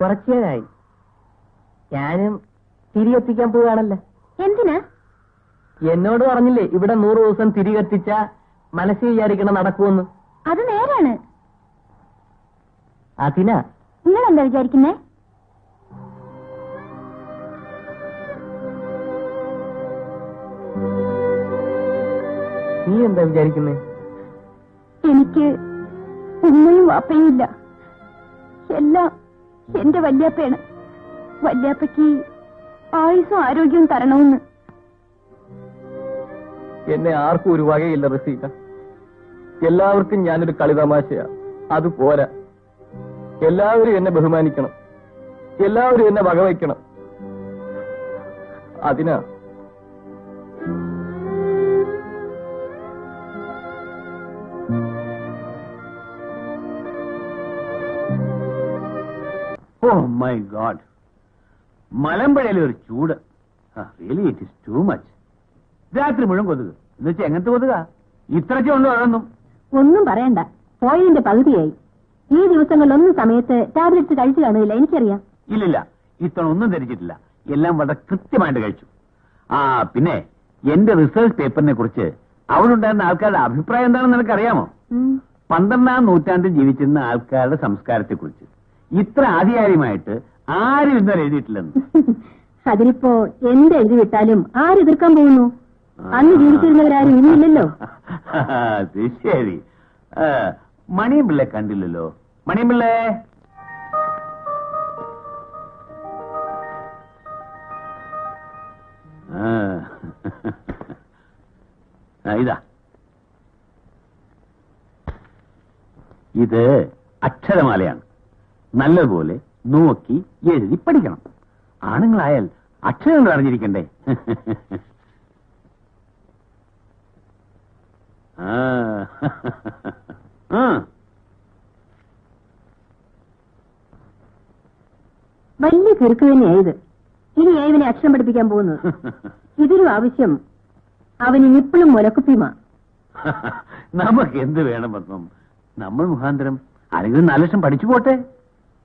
കുറച്ചേരായി. ഞാനും തിരികെത്തിക്കാൻ പോവുകയാണല്ലോ. എന്തിനാ? എന്നോട് പറഞ്ഞില്ലേ ഇവിടെ 100 ദിവസം തിരികെത്തിച്ച മനസ്സിൽ വിചാരിക്കണം നടക്കുമെന്ന്. അത് നേരാണ്. അതിനാ. നിങ്ങൾ എന്താ വിചാരിക്കുന്നേ? നീ എന്താ വിചാരിക്കുന്നേ? എനിക്ക് ഉമ്മയും വാപ്പയും ഇല്ല. എല്ലാം എന്റെ വല്യാപ്പയാണ്. വല്യാപ്പയ്ക്ക് ആയുസ്സും ആരോഗ്യവും തരണമെന്ന്. എന്നെ ആർക്കും ഒരു വകയില്ല റസീല. എല്ലാവർക്കും ഞാനൊരു കളിതമാശയാ. അത് പോരാ. എല്ലാവരും എന്നെ ബഹുമാനിക്കണം, എല്ലാവരും എന്നെ വകവയ്ക്കണം. അതിനാ. ഓ മൈ ഗോഡ്, മലമ്പുഴയിലെ ഒരു ചൂട്. Really it is too much. രാത്രി മുഴുവൻ കൊതുക്. എന്ന് വെച്ചാൽ എങ്ങനത്തെ കൊതുക? ഇത്രയ്ക്ക് ഉണ്ടോ അതൊന്നും? ഒന്നും പറയണ്ട, പോയതിന്റെ പകുതിയായി. ഈ ദിവസങ്ങളിലൊന്നും സമയത്ത് ടാബ്ലറ്റ്സ് കഴിച്ചു കാണില്ല, എനിക്കറിയാം. ഇല്ലില്ല, ഇത്തവണ ഒന്നും ധരിച്ചിട്ടില്ല. എല്ലാം വളരെ കൃത്യമായിട്ട് കഴിച്ചു. ആ പിന്നെ എന്റെ റിസർച്ച് പേപ്പറിനെ കുറിച്ച് അവിടെ ഉണ്ടായിരുന്ന ആൾക്കാരുടെ അഭിപ്രായം എന്താണെന്ന് നിനക്കറിയാമോ? 12ാം നൂറ്റാണ്ടിൽ ജീവിച്ചിരുന്ന ആൾക്കാരുടെ സംസ്കാരത്തെ കുറിച്ച് ഇത്ര ആധികാരികമായിട്ട് ആരും ഇന്നലെ എഴുതിയിട്ടില്ലെന്ന്. അതിനിപ്പോ എന്ത് എഴുതി വിട്ടാലും ആരെതിർക്കാൻ പോകുന്നു? അന്ന് ജീവിച്ചിരുന്നവരാരും ഇന്നില്ലല്ലോ. അത് ശരി. മണിയമ്പിള്ളെ കണ്ടില്ലല്ലോ. മണിയമ്പിള്ളേ, ഇതാ, ഇത് അക്ഷരമാലയാണ്. നല്ലതുപോലെ നോക്കി എഴുതി പഠിക്കണം. ആണുങ്ങളായാൽ അക്ഷരങ്ങൾ അറിഞ്ഞിരിക്കണ്ടേ? വലിയ കിറുക്ക് തന്നെയായത്. ഇനി ഏവനെ അക്ഷരം പഠിപ്പിക്കാൻ പോകുന്നത്. ഇതൊരു ആവശ്യം അവന് ഇപ്പോഴും മുലക്കുപ്പിയുമാ. നമുക്ക് എന്ത് വേണം പത്മം? നമ്മൾ മുഖാന്തരം ആരെങ്കിലും 4 ലക്ഷം പഠിച്ചു പോട്ടെ.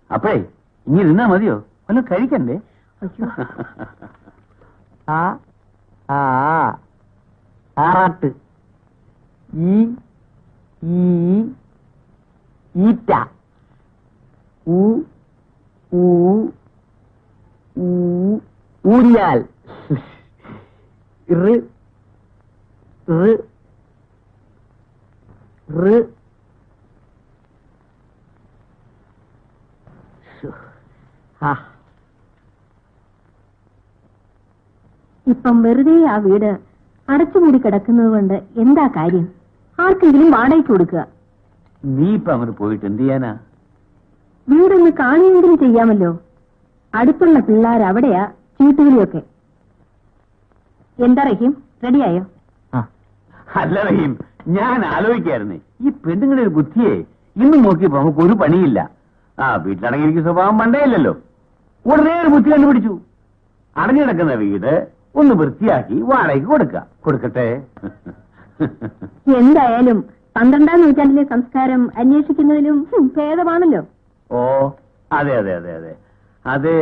അപ്പഴേ ഇനി ഇരുന്നാ മതിയോ? വല്ലതും കഴിക്കണ്ടേ? ആറാട്ട് ഈറ്റ ഊരിയാൽ ഇപ്പം വെറുതെ ആ വീട് അടച്ചുകൂടി കിടക്കുന്നത് കൊണ്ട് എന്താ കാര്യം? ആർക്കെങ്കിലും വാടകയ്ക്ക് കൊടുക്കുക. നീ ഇപ്പൊ അങ്ങോട്ട് പോയിട്ട് എന്ത് ചെയ്യാനാ? വീടൊന്ന് കാണുമെങ്കിലും ചെയ്യാമല്ലോ. അടുത്തുള്ള പിള്ളേർ അവിടെയാ ചീട്ടുകളിയൊക്കെ. എന്താ റഹീം, റെഡിയായോ? അല്ല റഹീം, ഞാൻ ആലോചിക്കായിരുന്നേ, ഈ പെണ്ണുങ്ങളുടെ ഒരു ബുദ്ധിയെ ഇന്ന് നോക്കിയപ്പോ നമുക്ക് ഒരു പണിയില്ല. വീട്ടിലടങ്ങിയിരിക്കുന്ന സ്വഭാവം പണ്ടേയില്ലല്ലോ. ഉടനെ ഒരു ബുദ്ധി കണ്ടുപിടിച്ചു. അടഞ്ഞിടക്കുന്ന വീട് ഒന്ന് വൃത്തിയാക്കി വാടകയ്ക്ക് കൊടുക്കട്ടെ. എന്തായാലും 12ാം നൂറ്റാണ്ടിലെ സംസ്കാരം അന്വേഷിക്കുന്നതിലും ഭേദമാണല്ലോ. ഓ അതെ അതെ അതെ അതെ. അതെ.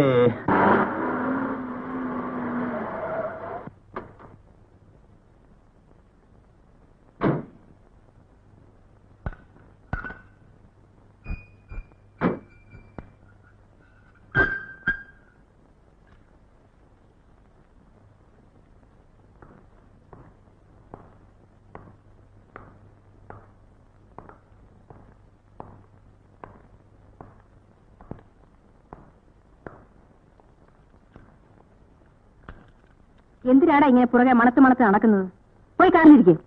എന്തിനാടാ ഇങ്ങനെ പുറകെ മണത്ത് മണത്ത് നടക്കുന്നത്? പോയി കാറിലിരിക്കും.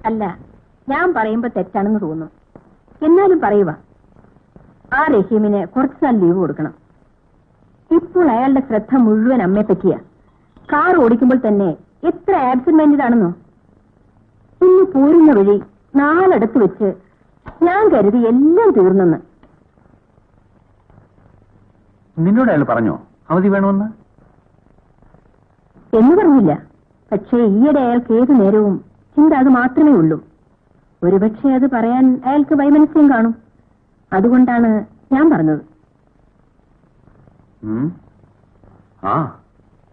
അല്ല, ഞാൻ പറയുമ്പോ തെറ്റാണെന്ന് തോന്നും. എന്നാലും പറയുക, ആ റഹീമിന് കുറച്ചു നാൾ ലീവ് കൊടുക്കണം. ഇപ്പോൾ അയാളുടെ ശ്രദ്ധ മുഴുവൻ അമ്മയെ പറ്റിയാ. കാർ ഓടിക്കുമ്പോൾ തന്നെ എത്ര ആബ്സെന്റ് മൈൻഡഡ് ആണെന്നോ. ഇന്ന് പോരുന്ന വഴി 4 വെച്ച് ഞാൻ കരുതി എല്ലാം തീർന്നെന്ന്. നിന്നോട് അയാൾ പറഞ്ഞോ അവധി വേണമെന്ന്? എന്ന് പറഞ്ഞില്ല. പക്ഷേ ഈയിടെ അയാൾക്ക് ഏതു നേരവും ചിന്ത അത് മാത്രമേ ഉള്ളൂ. ഒരുപക്ഷെ അത് പറയാൻ അയാൾക്ക് വൈമനസ്യം കാണും. അതുകൊണ്ടാണ് ഞാൻ പറഞ്ഞത്. ആ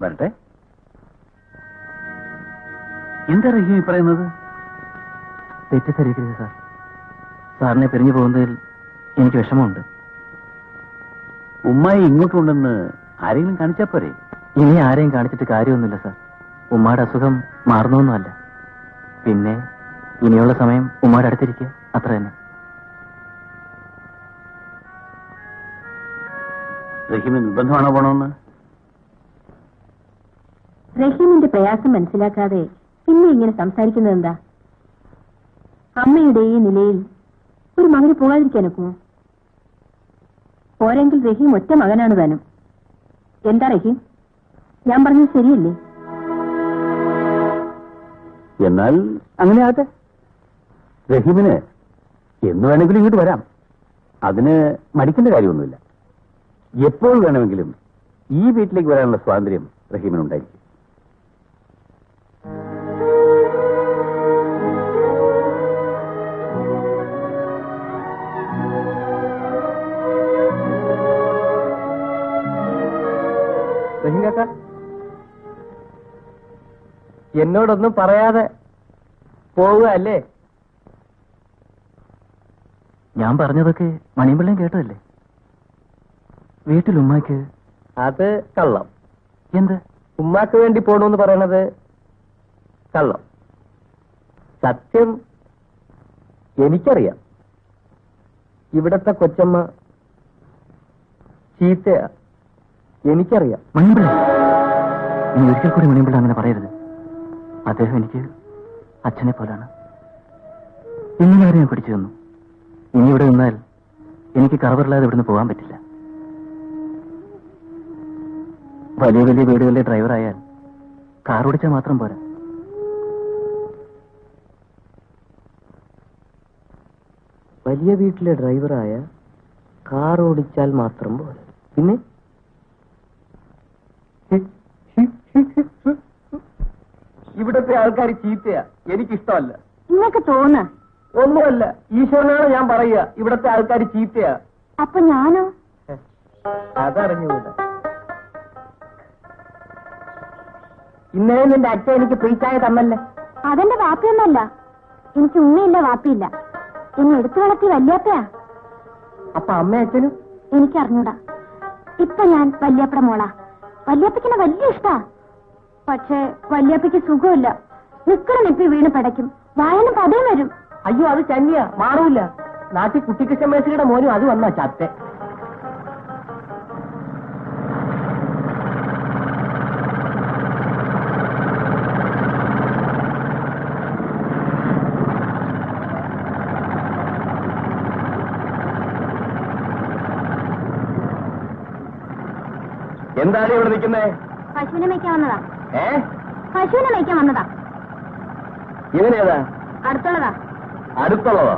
വരട്ടെ. എന്താ റഹീം പറയുന്നത്? തെറ്റിദ്ധരിക്കരുത് സാർ. സാറിനെ പിരിഞ്ഞു പോകുന്നതിൽ എനിക്ക് വിഷമമുണ്ട്. ഉമ്മായി ഇങ്ങോട്ടുണ്ടെന്ന് ആരെങ്കിലും കാണിച്ചാ പോരെ? ഇനി ആരെയും കാണിച്ചിട്ട് കാര്യമൊന്നുമില്ല സാർ. ഉമ്മയുടെ അസുഖം മാറുന്നൊന്നുമല്ല. പിന്നെ ഇനിയുള്ള സമയം ഉമ്മയുടെ അടുത്തിരിക്കുക, അത്ര തന്നെ. റഹീമിന് നിർബന്ധമാണോ പോണമെന്ന്? റഹീമിന്റെ പ്രയാസം മനസ്സിലാക്കാതെ പിന്നെ ഇങ്ങനെ സംസാരിക്കുന്നത് എന്താ? അമ്മയുടെ ഈ നിലയിൽ ഒരു മകന് പോകാതിരിക്കാനൊക്കുമോ? പോരെങ്കിൽ റഹീം ഒറ്റ മകനാണ് താനും. എന്താ റഹീം, ഞാൻ പറഞ്ഞത് ശരിയല്ലേ? എന്നാൽ അങ്ങനെ ആകട്ടെ. റഹീമിന് എന്ന് വേണമെങ്കിലും ഇങ്ങോട്ട് വരാം. അതിന് മടിക്കേണ്ട കാര്യമൊന്നുമില്ല. എപ്പോൾ വേണമെങ്കിലും ഈ വീട്ടിലേക്ക് വരാനുള്ള സ്വാതന്ത്ര്യം റഹീമിനുണ്ടായിരിക്കും. എന്നോടൊന്നും പറയാതെ പോവുക അല്ലേ? ഞാൻ പറഞ്ഞതൊക്കെ മണിയമ്പിള്ളയും കേട്ടതല്ലേ? വീട്ടിൽ ഉമ്മാക്ക് അത് കള്ളം. എന്ത്? ഉമ്മാക്ക് വേണ്ടി പോണെന്ന് പറയണത് കള്ളം. സത്യം എനിക്കറിയാം. ഇവിടത്തെ കൊച്ചമ്മ ചീത്തയാ, എനിക്കറിയാം. മണിയമ്പിള്ള, ഇനി ഒരിക്കൽ കൂടി മണിയമ്പിള്ള അങ്ങനെ പറയരുത്. അദ്ദേഹം എനിക്ക് അച്ഛനെ പോലാണ്. ഇന്നുവരെ ഞാൻ പിടിച്ചു തന്നു. ഇനി ഇവിടെ നിന്നാൽ എനിക്ക് കറവറില്ലാതെ ഇവിടുന്ന് പോകാൻ പറ്റില്ല. വലിയ വലിയ വീടുകളിലെ ഡ്രൈവറായാൽ കാർ ഓടിച്ചാൽ മാത്രം പോരാ. വലിയ വീട്ടിലെ ഡ്രൈവറായ കാർ ഓടിച്ചാൽ മാത്രം പോരാ, പിന്നെ ഇവിടത്തെ ആൾക്കാർ ചീത്തയാ, എനിക്കിഷ്ടമല്ല. നിങ്ങൾക്ക് തോന്ന ഒന്നുമല്ല, ഈശ്വരനാണ് ഞാൻ പറയുക. ഇവിടത്തെ ആൾക്കാർ ചീത്തയാ. അപ്പൊ ഞാനോ? അതറിഞ്ഞുകൂടാ. ഇന്നലെ നിന്റെ അച്ഛൻ എനിക്ക് പ്രീച്ചായ തന്നല്ലേ? അതെന്റെ വാപ്പിയൊന്നല്ല. എനിക്ക് ഉമ്മയില്ല വാപ്പിയില്ല. എന്നെ എടുത്തു വളർത്തി വല്യാപ്പയാ. അപ്പൊ അമ്മ അച്ഛനും? എനിക്കറിഞ്ഞൂടാ. ഇപ്പൊ ഞാൻ വല്യാപ്പടെ മോളാ. വല്യാപ്പയ്ക്കിനെ വലിയ ഇഷ്ടാ. പക്ഷേ വല്യാപ്പയ്ക്ക് സുഖമില്ല. നിപ്പി വീണ് പടയ്ക്കും. വായനും പതയും വരും. അയ്യോ, അത് ചന്നിയാ, മാറൂല. നാട്ടിൽ കുട്ടിക്കൃഷ്ണ മേശയുടെ മോനും അത് വന്നാ ചത്തെ. എന്താണ് ഇവിടെ നിൽക്കുന്നേ? പശുവിനെ മേയ്ക്കാൻ വന്നതാ. പശുവിനെ മേയ്ക്കാൻ വന്നതാ. ഇവനേതാ? അടുത്തുള്ളതാ. അടുത്തുള്ളതോ?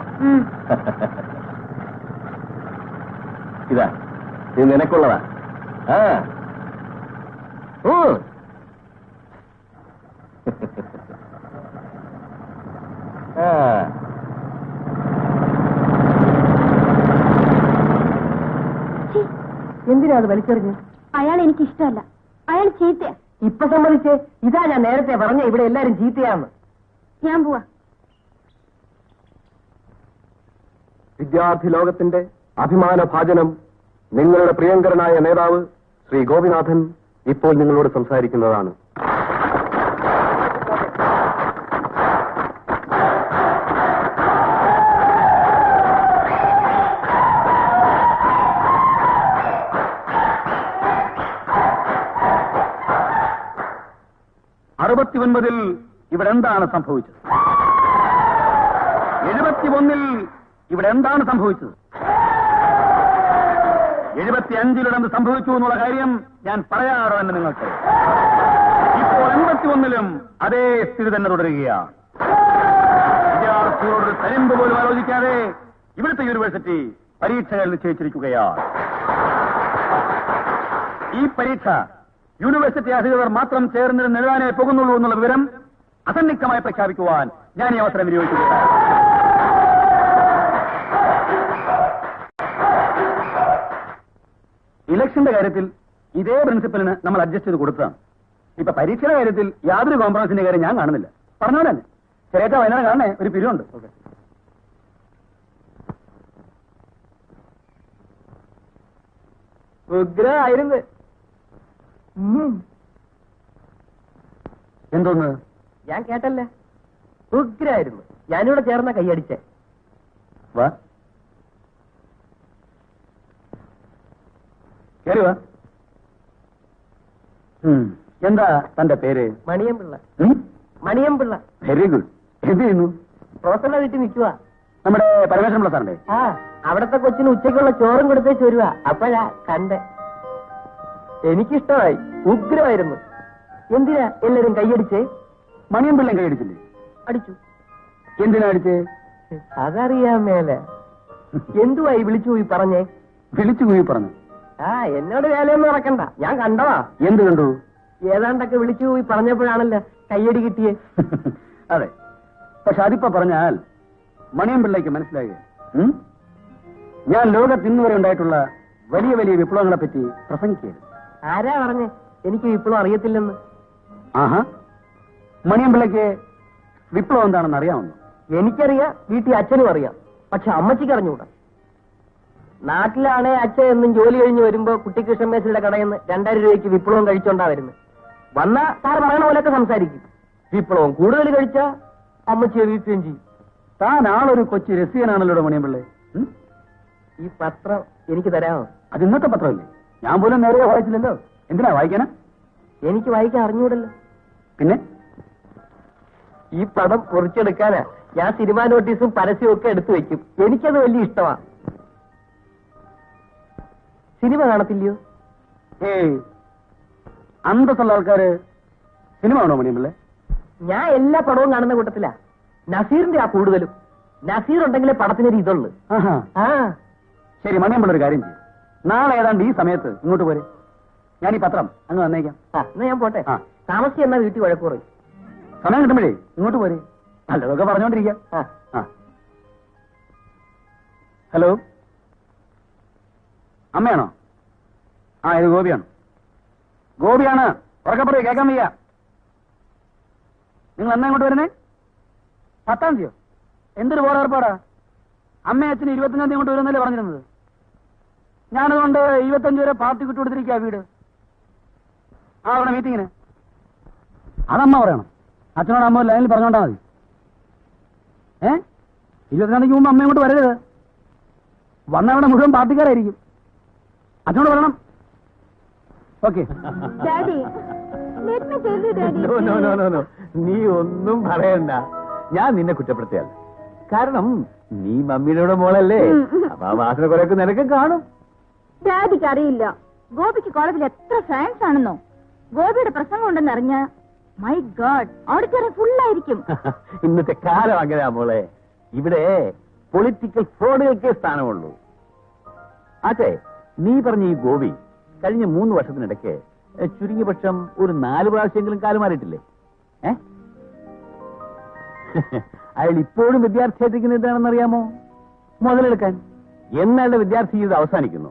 ഇതാ, ഇത് നിനക്കുള്ളതാ. ആ എന്തിനാ അത് വലിച്ചെറിഞ്ഞ്? അയാൾ എനിക്കിഷ്ടമല്ല. അയാൾ ചീത്തയാ. ഇപ്പൊ സമ്മതിച്ചേ? ഇതാ ഞാൻ നേരത്തെ പറഞ്ഞ ഇവിടെ എല്ലാരും ചീത്തയാന്ന്. ഞാൻ പോവാ. വിദ്യാർത്ഥി ലോകത്തിന്റെ അഭിമാന ഭാജനം നിങ്ങളുടെ പ്രിയങ്കരനായ നേതാവ് ശ്രീ ഗോപിനാഥൻ ഇപ്പോൾ നിങ്ങളോട് സംസാരിക്കുന്നതാണ്. ൽ ഇവിടെ എന്താണ് സംഭവിച്ചത്? 71 ഇവിടെ എന്താണ് സംഭവിച്ചത്? 75 എന്ത് സംഭവിച്ചു എന്നുള്ള കാര്യം ഞാൻ പറയാറോ തന്നെ നിങ്ങൾക്ക്. ഇപ്പോൾ 81 അതേ സ്ഥിതി തന്നെ തുടരുകയാണ്. വിദ്യാർത്ഥികളോട് തരിമ്പ് പോലും ആലോചിക്കാതെ ഇവിടുത്തെ യൂണിവേഴ്സിറ്റി പരീക്ഷകൾ നിശ്ചയിച്ചിരിക്കുകയാണ്. ഈ പരീക്ഷ യൂണിവേഴ്സിറ്റി അധികൃതർ മാത്രം ചേർന്നിരുന്ന് എഴുതാനേ പോകുന്നുള്ളൂ എന്നുള്ള വിവരം അസന്നിഗ്ധമായി പ്രഖ്യാപിക്കുവാൻ ഞാൻ ഈ അവസരം വിനിയോഗിക്കുകയാണ്. ഇലക്ഷന്റെ കാര്യത്തിൽ ഇതേ പ്രിൻസിപ്പലിന് നമ്മൾ അഡ്ജസ്റ്റ് ചെയ്ത് കൊടുത്തതാണ്. ഇപ്പൊ പരീക്ഷയുടെ കാര്യത്തിൽ യാതൊരു കോംപ്രമൈസിന്റെ കാര്യം ഞാൻ കാണുന്നില്ല. പറഞ്ഞോ തന്നെ ചെറിയ വൈകുന്നേരം കാണണേ, ഒരു പിരിവുണ്ട്. ഉഗ്രമായിരുന്നു. എന്തോന്ന്? ഞാൻ കേട്ടല്ലേ, ഉഗ്രായിരുന്നു. ഞാനിവിടെ ചേർന്ന കൈയടിച്ചേ. വാ, കേറി വാ. എന്താ തന്റെ പേര്? മണിയൻപിള്ള. മണിയൻപിള്ള. Very good. എന്ത് ചെയ്യുന്നു? പ്രൊഫസറുടെ വീട്ടിൽ നിൽക്കുക. നമ്മുടെ പരമേശ്വരൻ പിള്ള സാറിന്റെ? ആ, അവിടത്തെ കൊച്ചിന് ഉച്ചയ്ക്കുള്ള ചോറും കൊടുത്തേച്ച് വരുക. അപ്പോഴാ കണ്ടേ. എനിക്കിഷ്ടമായി. ഉഗ്രമായിരുന്നു. എന്തിനാ എല്ലാരും കൈയടിച്ചേ? മണിയൻപിള്ളയും കൈയടിച്ചില്ലേ? അടിച്ചു. എന്തിനാ അടിച്ചേ? അതറിയാൻ മേലെ. എന്തുവായി വിളിച്ചു പോയി പറഞ്ഞേ? വിളിച്ചു പോയി പറഞ്ഞു. ആ, എന്നോട് വേലയൊന്നും നടക്കണ്ട, ഞാൻ കണ്ടതാ. എന്ത് കണ്ടു? ഏതാണ്ടൊക്കെ വിളിച്ചു പോയി പറഞ്ഞപ്പോഴാണല്ലോ കയ്യടി കിട്ടിയേ. അതെ, പക്ഷെ അതിപ്പോ പറഞ്ഞാൽ മണിയൻപിള്ളയ്ക്ക് മനസ്സിലായി. ഞാൻ ലോകത്ത് ഇന്നുവരെ ഉണ്ടായിട്ടുള്ള വലിയ വലിയ വിപ്ലവങ്ങളെ പറ്റി പ്രസംഗിക്കരുത്. ആരാ പറഞ്ഞേ എനിക്ക് വിപ്ലവം അറിയത്തില്ലെന്ന്? ആഹാ, മണിയൻപിള്ളയ്ക്ക് വിപ്ലവം എന്താണെന്ന് അറിയാവുന്നു? എനിക്കറിയാം, വീട്ടിൽ അച്ഛനും അറിയാം. പക്ഷെ അമ്മച്ചിക്ക് അറിഞ്ഞൂടാ. നാട്ടിലാണേ അച്ഛൻ എന്നും ജോലി കഴിഞ്ഞ് വരുമ്പോ കുട്ടിക്കൃഷ്ണ മേശയുടെ കടയിൽ നിന്ന് 2000 രൂപയ്ക്ക് വിപ്ലവം കഴിച്ചോണ്ടാ വരുന്നത്. വന്നാ സാർ പറയണ പോലൊക്കെ സംസാരിക്കും. വിപ്ലവം കൂടുതൽ കഴിച്ചാ അമ്മച്ചിയെ വീഴ്ത്തുകയും ചെയ്യും. താൻ ആളൊരു കൊച്ചു രസികനാണല്ലോ മണിയൻപിള്ളേ. ഈ പത്രം എനിക്ക് തരാമോ? അത് ഇന്നത്തെ പത്രമല്ലേ? ഞാൻ പോലും നേരെ വായിച്ചില്ലല്ലോ. എന്തിനാ വായിക്കാനാ? എനിക്ക് വായിക്കാൻ അറിഞ്ഞൂടല്ലോ. പിന്നെ ഈ പടം പൊറിച്ചെടുക്കാനാ ഞാൻ സിനിമാ നോട്ടീസും പരസ്യവും ഒക്കെ എടുത്തു വെക്കും. എനിക്കത് വലിയ ഇഷ്ടമാ. സിനിമ കാണത്തില്ലയോ? ഏയ്, അന്തസ്സുള്ള ആൾക്കാര് സിനിമ ആണോ മണിയൻപിള്ളേ? ഞാൻ എല്ലാ പടവും കാണുന്ന കൂട്ടത്തിലാ. നസീറിന്റെ ആ കൂടുതലും. നസീർ ഉണ്ടെങ്കിലേ പടത്തിനൊരു ഇതുള്ളു. ആ, ശരി, മണിയൻപിള്ള ഒരു കാര്യം ചെയ്യും. നാളെ ഏതാണ്ട് ഈ സമയത്ത് ഇങ്ങോട്ട് പോരെ. ഞാൻ ഈ പത്രം അങ്ങ് വന്നേക്കാം. എന്നാ ഞാൻ പോട്ടെ. താമസിച്ച് എന്നാ വീട്ടിൽ വഴക്കുറയും. സമയം കിട്ടുമ്പോഴേ ഇങ്ങോട്ട് പോരെ. നല്ലതൊക്കെ പറഞ്ഞോണ്ടിരിക്കാം. ഹലോ, അമ്മയാണോ? ആ, ഇത് ഗോപിയാണ്. ഗോപിയാണ്. ഉറക്കെ പറയൂ, കേൾക്കാൻ വയ്യ. നിങ്ങൾ എന്നാ ഇങ്ങോട്ട് വരുന്നേ? 10-ാം തീയതിയോ? എന്തൊരു ബോധേർപ്പാടാ. അമ്മ അച്ഛന് 25-ാം തീയതി ഇങ്ങോട്ട് വരുന്നല്ലേ പറഞ്ഞിരുന്നത്? ഞാനതുകൊണ്ട് 25 വരെ പാർട്ടി വിട്ടുകൊടുത്തിരിക്കുക വീട്. അവിടെ മീറ്റിങ്ങിന് അതമ്മ പറയണം. അച്ഛനോട് അമ്മ ലൈനിൽ പറഞ്ഞോണ്ടാ മതി. 22 മുമ്പ് അമ്മ ഇങ്ങോട്ട് വരരുത്. വന്നവിടെ മുഴുവൻ പാർട്ടിക്കാരായിരിക്കും. അച്ഛനോട് പറയണം. ഓക്കെ. നീ ഒന്നും പറയണ്ട. ഞാൻ നിന്നെ കുറ്റപ്പെടുത്തിയല്ല. കാരണം നീ മമ്മിയുടെ മോളല്ലേ. അപ്പൊ ആ വാസന കുറെയൊക്കെ നിനക്ക് കാണും. ഡാഡിക്ക് അറിയില്ല ഗോപിക്ക് കോളേജിൽ എത്ര ഫാൻസ് ആണെന്നോ. ഗോപിയുടെ പ്രസംഗം ഉണ്ടെന്ന് അറിഞ്ഞ മൈ ഗോഡ് ഓഡിറ്റോറിയം ഫുള്ളായിരിക്കും. ഇന്നത്തെ കാലം അങ്ങനെയാ മോളെ. ഇവിടെ പൊളിറ്റിക്കൽ ഫ്രോഡുകൾക്കേ സ്ഥാനമുള്ളൂ. അതെ, നീ പറഞ്ഞ ഈ ഗോപി കഴിഞ്ഞ 3 വർഷത്തിനിടയ്ക്ക് ചുരുങ്ങിയ പക്ഷം ഒരു 4 പ്രാവശ്യമെങ്കിലും കാലം മാറിയിട്ടില്ലേ? അയാൾ ഇപ്പോഴും വിദ്യാർത്ഥിയായിട്ടിരിക്കുന്നത് എന്താണെന്ന് അറിയാമോ? മുതലെടുക്കാൻ. എന്നയാളുടെ വിദ്യാർത്ഥി ജീവിതം അവസാനിക്കുന്നു,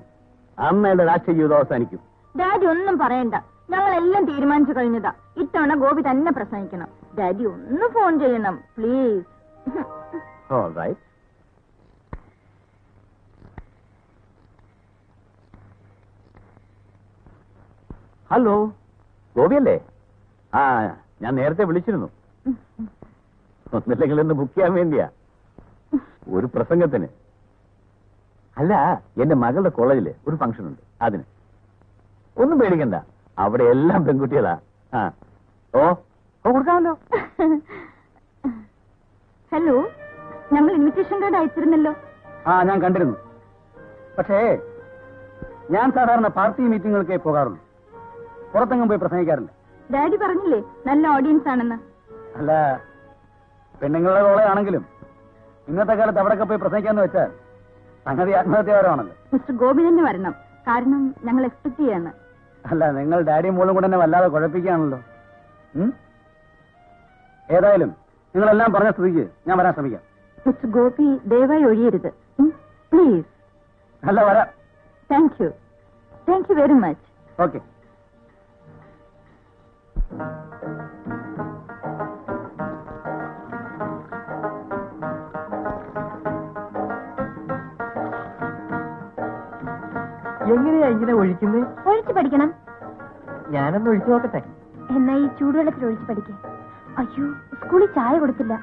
അന്നയാളുടെ രാഷ്ട്രീയ ജീവിതം അവസാനിക്കും. ഡാഡി ഒന്നും പറയണ്ട, ഞങ്ങളെല്ലാം തീരുമാനിച്ചു കഴിഞ്ഞതാ. ഇത്തവണ ഗോപി തന്നെ പ്രസംഗിക്കണം. ഡാഡി ഒന്ന് ഫോൺ ചെയ്യണം പ്ലീസ്. All right. ഹലോ, ഗോപിയല്ലേ? ആ, ഞാൻ നേരത്തെ വിളിച്ചിരുന്നു. ഒന്നില്ലെങ്കിൽ ഒന്ന് ബുക്ക് ചെയ്യാൻ വേണ്ടിയാ, ഒരു പ്രസംഗത്തിന്. അല്ല, എന്റെ മകളുടെ കോളേജില് ഒരു ഫംഗ്ഷൻ ഉണ്ട്, അതിന്. ഒന്നും പേടിക്കണ്ട, അവിടെ എല്ലാം പെൺകുട്ടികളാ. ഓ കൊടുക്കാമല്ലോ. ഹലോ, ഞങ്ങൾ ഇൻവിറ്റേഷൻ കാർഡ് അയച്ചിരുന്നല്ലോ. ഞാൻ കണ്ടിരുന്നു. പക്ഷേ ഞാൻ സാധാരണ പാർട്ടി മീറ്റിങ്ങുകൾക്കേ പോകാറുള്ളൂ, പുറത്തെങ്ങും പോയി പ്രസംഗിക്കാറില്ല. ഡാഡി പറഞ്ഞില്ലേ നല്ല ഓഡിയൻസ് ആണെന്ന്. അല്ല, പെണ്ണുങ്ങളുടെ കോളേജാണെങ്കിലും ഇന്നത്തെ കാലത്ത് അവിടെയൊക്കെ പോയി പ്രസംഗിക്കാന്ന് വെച്ചാൽ സംഗതി ആത്മഹത്യപരമാണല്ലോ. മിസ്റ്റർ ഗോപി തന്നെ വരണം, കാരണം ഞങ്ങൾ എക്സ്പെക്ട് ചെയ്യാണ്. അല്ല, നിങ്ങൾ ഡാഡിയും മോളും കൂടെ തന്നെ വല്ലാതെ കുഴപ്പിക്കുകയാണല്ലോ. ഏതായാലും നിങ്ങളെല്ലാം പറഞ്ഞ സ്ഥിതിക്ക് ഞാൻ വരാൻ ശ്രമിക്കാം. മിസ്റ്റർ ഗോപി ദയവായി ഒഴിയരുത് പ്ലീസ്. അല്ല, വരാം. Thank you very much. Okay. എങ്ങനെയാ ഇങ്ങനെ ഒഴിക്കുന്നത്? ഒഴിച്ചു പഠിക്കണം. ഞാനൊന്ന് ഒഴിച്ചു നോക്കട്ടെ. എന്നാ ഈ ചൂടുവെള്ളത്തിൽ ഒഴിച്ചു പഠിക്കേ. അയ്യോ, സ്കൂളിൽ ചായ കൊടുത്തില്ല.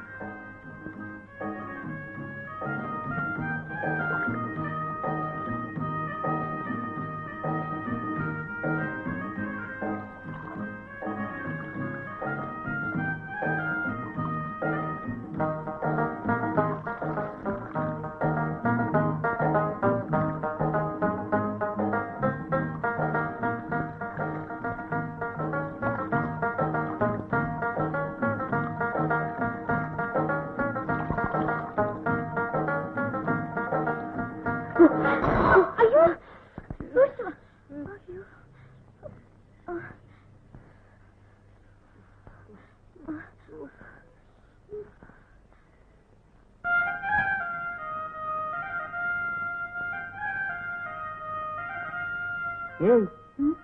അയ്യോ,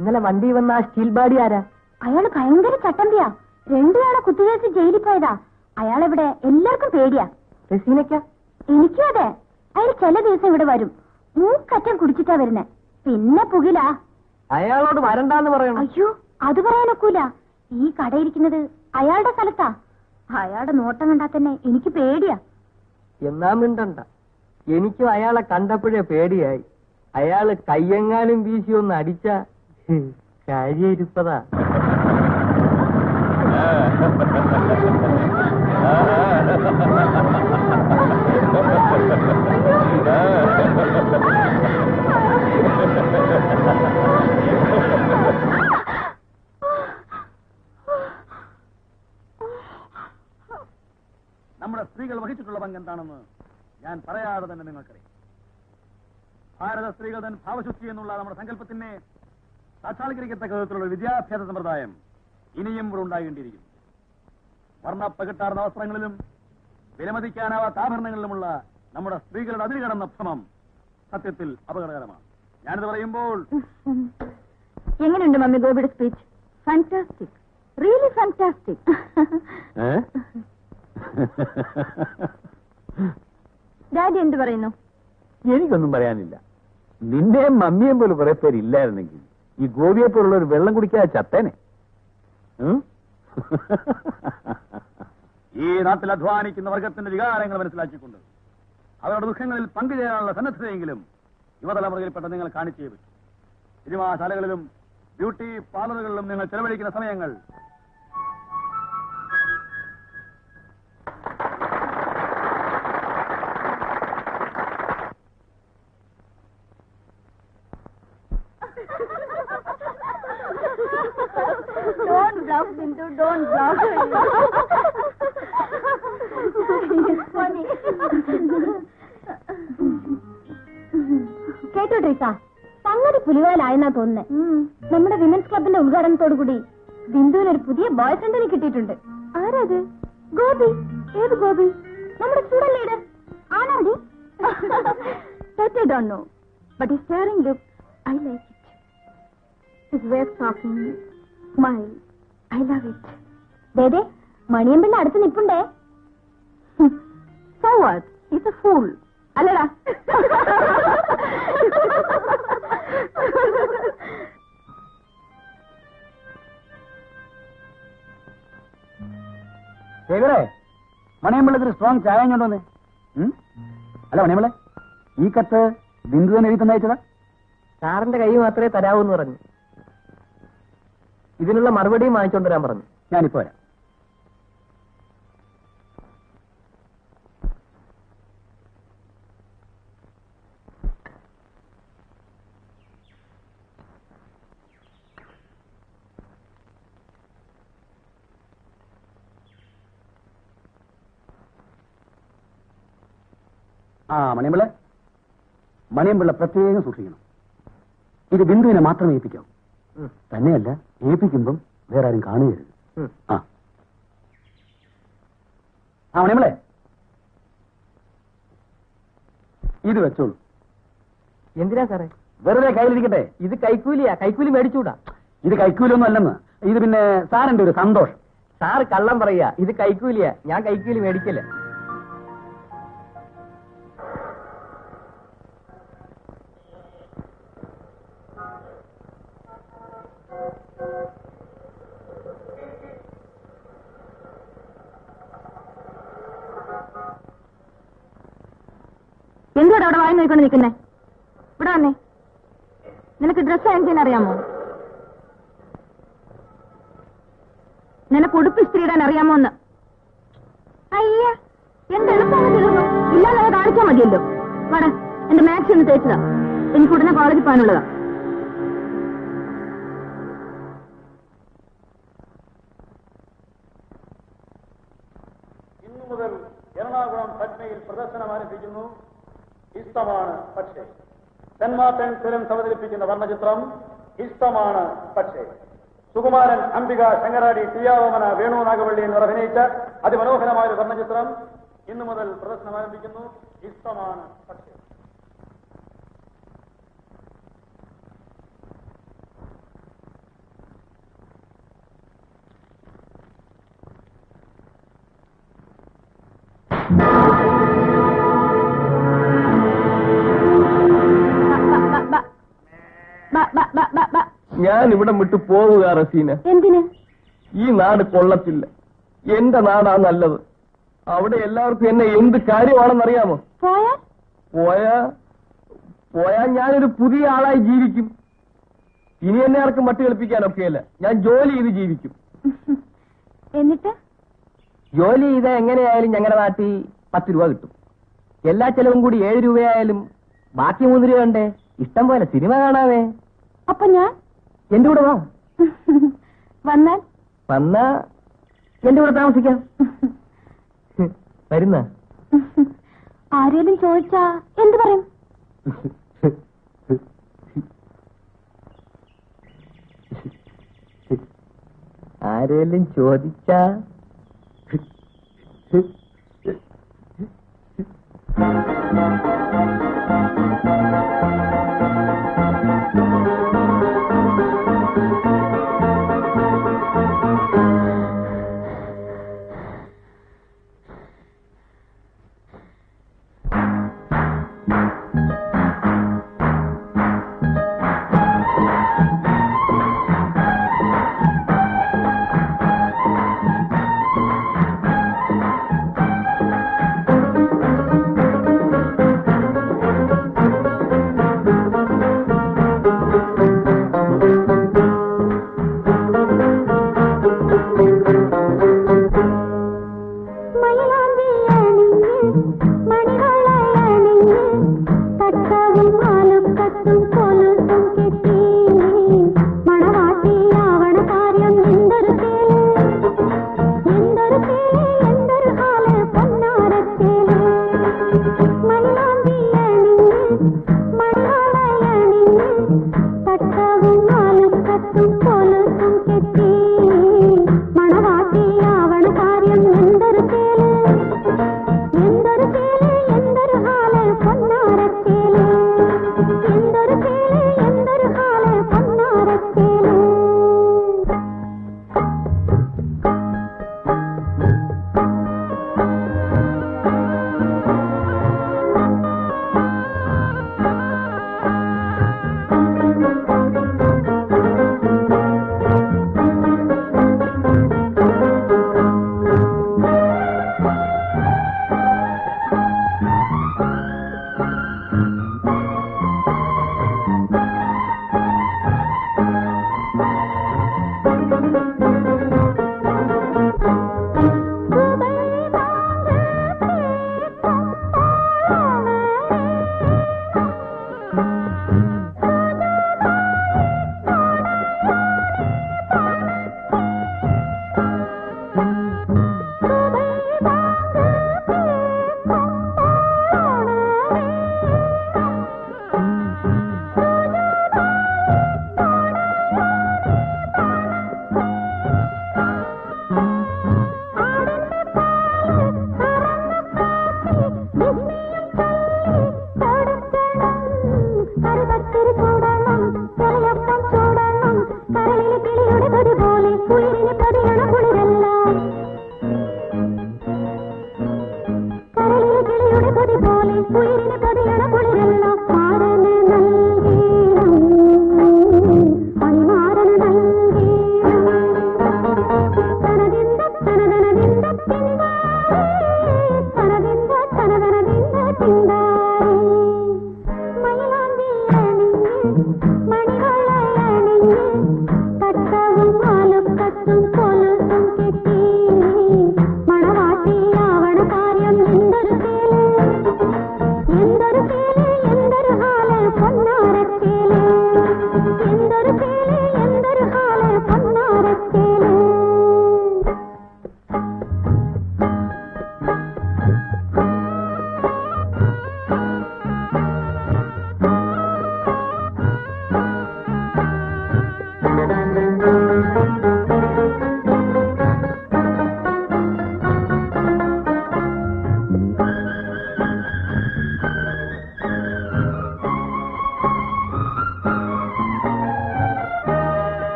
ഇന്നലെ വണ്ടി വന്ന ആ സ്റ്റീൽ ബാഡി ആരാ? അയാള് ഭയങ്കര ചട്ടമ്പിയാ. 2 തവണ കുത്തിവെച്ച് ജയിലിൽ പോയതാ. അയാളെവിടെ എല്ലാവർക്കും പേടിയാ. റസീനയ്ക്ക? എനിക്കും അതെ. അയാൾ ചില ദിവസം ഇവിടെ വരും, മൂക്കറ്റം കുടിച്ചിട്ടാ വരുന്നേ. പിന്നെ പുകിലാ. അയാളോട് വരണ്ടാന്ന് പറയണം. അയ്യോ, അത് പറയാനൊക്കൂല. ഈ കടയിരിക്കുന്നത് അയാളുടെ സ്ഥലത്താ. അയാളുടെ നോട്ടം കണ്ടാ തന്നെ എനിക്ക് പേടിയാ. എന്നാ മിണ്ടണ്ട, എനിക്കും അയാളെ കണ്ടപ്പോഴേ പേടിയായി. അയാള് കയ്യെങ്ങാനും വീശി ഒന്ന് അടിച്ച കാര്യയിരുപ്പതാ. നമ്മുടെ സ്ത്രീകൾ വഹിച്ചിട്ടുള്ള പങ്ക് എന്താണെന്ന് ഞാൻ പറയാതെ തന്നെ നിങ്ങൾക്കറിയാം. ഭാരത സ്ത്രീകൾ തൻ ഭാവശുദ്ധി എന്നുള്ള നമ്മുടെ സങ്കല്പത്തിനെ സാക്ഷാത്കരിക്കത്തക്ക വിധത്തിലുള്ള വിദ്യാഭ്യാസ സമ്പ്രദായം ഇനിയും ഇവിടെ ഉണ്ടാകേണ്ടിയിരിക്കുന്നു. വർണ്ണപ്പകിട്ടാർന്ന വസ്ത്രങ്ങളിലും വിലമതിക്കാനാവാത്ത ആഭരണങ്ങളിലുമുള്ള നമ്മുടെ സ്ത്രീകളുടെ അതിരുകടന്ന ഭ്രമം സത്യത്തിൽ അപകടകരമാണ്. ഞാനിത് പറയുമ്പോൾ എങ്ങനെയുണ്ട് മമ്മി ഗോപിയുടെ speech? Fantastic, really fantastic. Daddy എന്ത് പറയുന്നു? എനിക്കൊന്നും പറയാനില്ല. നിന്റെയും മമ്മിയും പോലും കുറെ പേരില്ലായിരുന്നെങ്കിൽ ഈ ഗോപിയെ പോലുള്ള ഒരു വെള്ളം കുടിക്കാതെ ചത്തേനെ. ഈ നാട്ടിൽ അധ്വാനിക്കുന്ന വർഗത്തിന്റെ വികാരങ്ങൾ മനസ്സിലാക്കിക്കൊണ്ട് അവരുടെ ദുഃഖങ്ങളിൽ പങ്കുചേരാനുള്ള സന്നദ്ധതയെങ്കിലും യുവതലമുറയിൽപ്പെട്ട നിങ്ങൾ കാണിച്ചേ പറ്റും. സിനിമാശാലകളിലും ബ്യൂട്ടി പാർലറുകളിലും നിങ്ങൾ ചെലവഴിക്കുന്ന സമയങ്ങൾ Don't bluff, Bindu, don't bluff. It's funny. കേട്ടോ ട്രീസ, സംഗതി പുലിവാലായെന്നാ തോന്നുന്നേ. നമ്മുടെ വിമൻസ് ക്ലബിന്റെ ഉദ്ഘാടനത്തോടു കൂടി ബിന്ദുവിന് ഒരു പുതിയ ബോയ് ഫ്രണ്ടിനെ കിട്ടിയിട്ടുണ്ട്. ആരത്? ഗോപി. ഏത് ഗോപി? നമ്മുടെ സ്റ്റുഡന്റ് ലീഡർ. ആണാടി? That I don't know. But his staring look, I like it. His way of talking, smile, I love it. Dede, Maniyanpilla അടുത്ത് നിൽപ്പുണ്ടേ. So what? He's a fool. അല്ലടാ. ശേഖരേ, മണിയമ്പിള്ളത്തിന് സ്ട്രോങ് ചായ കൊണ്ടുവന്നേ. അല്ല മണിയമ്പിള്ള, ഈ കത്ത് ബിന്ദു തന്നെ എഴുതി തന്നയച്ചതാ? സാറിന്റെ കൈ മാത്രമേ തരാവൂന്ന് പറഞ്ഞു. ഇതിനുള്ള മറുപടിയും വാങ്ങിച്ചോണ്ട് വരാൻ പറഞ്ഞു. ഞാനിപ്പോ വരാം. മണിയമ്പിള്ള, മണിയമ്പിള്ള പ്രത്യേകം സൂക്ഷിക്കണം. ഇത് ബിന്ദുവിനെ മാത്രമേ ഏൽപ്പിക്കാവൂ. തന്നെയല്ല, ഏൽപ്പിക്കുമ്പം വേറെ ആരും കാണുകയരുത്. മണിയമ്പിളെ, ഇത് വെച്ചോളൂ. എന്തിനാ സാറേ? വെറുതെ കയ്യിലിരിക്കട്ടെ. ഇത് കൈക്കൂലിയാ, കൈക്കൂലി മേടിച്ചൂടാ. ഇത് കൈക്കൂലൊന്നും അല്ലെന്ന്. ഇത് പിന്നെ സാറിന്റെ ഒരു സന്തോഷം. സാറ് കള്ളം പറയാ. ഇത് കൈക്കൂലിയാ, ഞാൻ കൈക്കൂലി മേടിക്കില്ല. എന്തുവാ അവിടെ വായി നോക്കിക്കൊണ്ട് നിൽക്കുന്നേ? ഇവിടെ വന്നേ. നിനക്ക് ഡ്രസ് അയൺ ചെയ്യാൻ അറിയാമോ? നിനക്ക് ഉടുപ്പ് ഇസ്ത്രി ഇടാൻ അറിയാമോ എന്ന്? അയ്യ, എന്ത് എളുപ്പമാണ് തീർന്നു. ഇല്ലാതെ കാണിച്ചാൽ മതിയല്ലോ. വാടാ, എന്റെ മാക്സ് ഒന്ന് തേച്ചതാ. എനിക്ക് ഉടനെ കോളേജിൽ പോകാനുള്ളതാ. ഇന്നു മുതൽ എറണാകുളം പട്നയിൽ പ്രദർശനം ആരംഭിക്കുന്നു. ഇഷ്ടമാണ് പക്ഷേ. സെന്റ് മാർട്ടിൻ ഫിലിംസ് അവതരിപ്പിക്കുന്ന വർണ്ണചിത്രം ഇഷ്ടമാണ് പക്ഷേ. സുകുമാരൻ, അംബിക, ശങ്കരാടി, ടിയാവമന, വേണു നാഗവള്ളി എന്നിവർ അഭിനയിച്ച അതിമനോഹരമായ ഒരു വർണ്ണചിത്രം ഇന്നു മുതൽ പ്രദർശനം ആരംഭിക്കുന്നു. ഇഷ്ടമാണ് പക്ഷേ. ഞാൻ ഇവിടെ വിട്ടു പോവുക റസീന. എന്തിന്? ഈ നാട് കൊള്ളത്തില്ല. എന്റെ നാടാ നല്ലത്. അവിടെ എല്ലാവർക്കും എന്നെ എന്ത് കാര്യമാണെന്നറിയാമോ? പോയാ ഞാനൊരു പുതിയ ആളായി ജീവിക്കും. ഇനി എന്നെ ആർക്കും മട്ടി കളിപ്പിക്കാനൊക്കെയല്ല. ഞാൻ ജോലി ചെയ്ത് ജീവിക്കും. എന്നിട്ട് ജോലി ചെയ്ത എങ്ങനെയായാലും ഞങ്ങളുടെ നാട്ടിൽ 10 രൂപ കിട്ടും. എല്ലാ ചെലവും കൂടി 7 രൂപയായാലും ബാക്കി 3 രൂപ ഉണ്ടേ. ഇഷ്ടം പോലെ സിനിമ കാണാവേ. അപ്പൊ ഞാൻ എന്റെ കൂടെ വാ. വന്നാ എന്റെ കൂടെ താമസിക്കാം. വരുന്ന ആരേലും ചോദിച്ചാ എന്ത് പറയും? ആരേലും ചോദിച്ചാ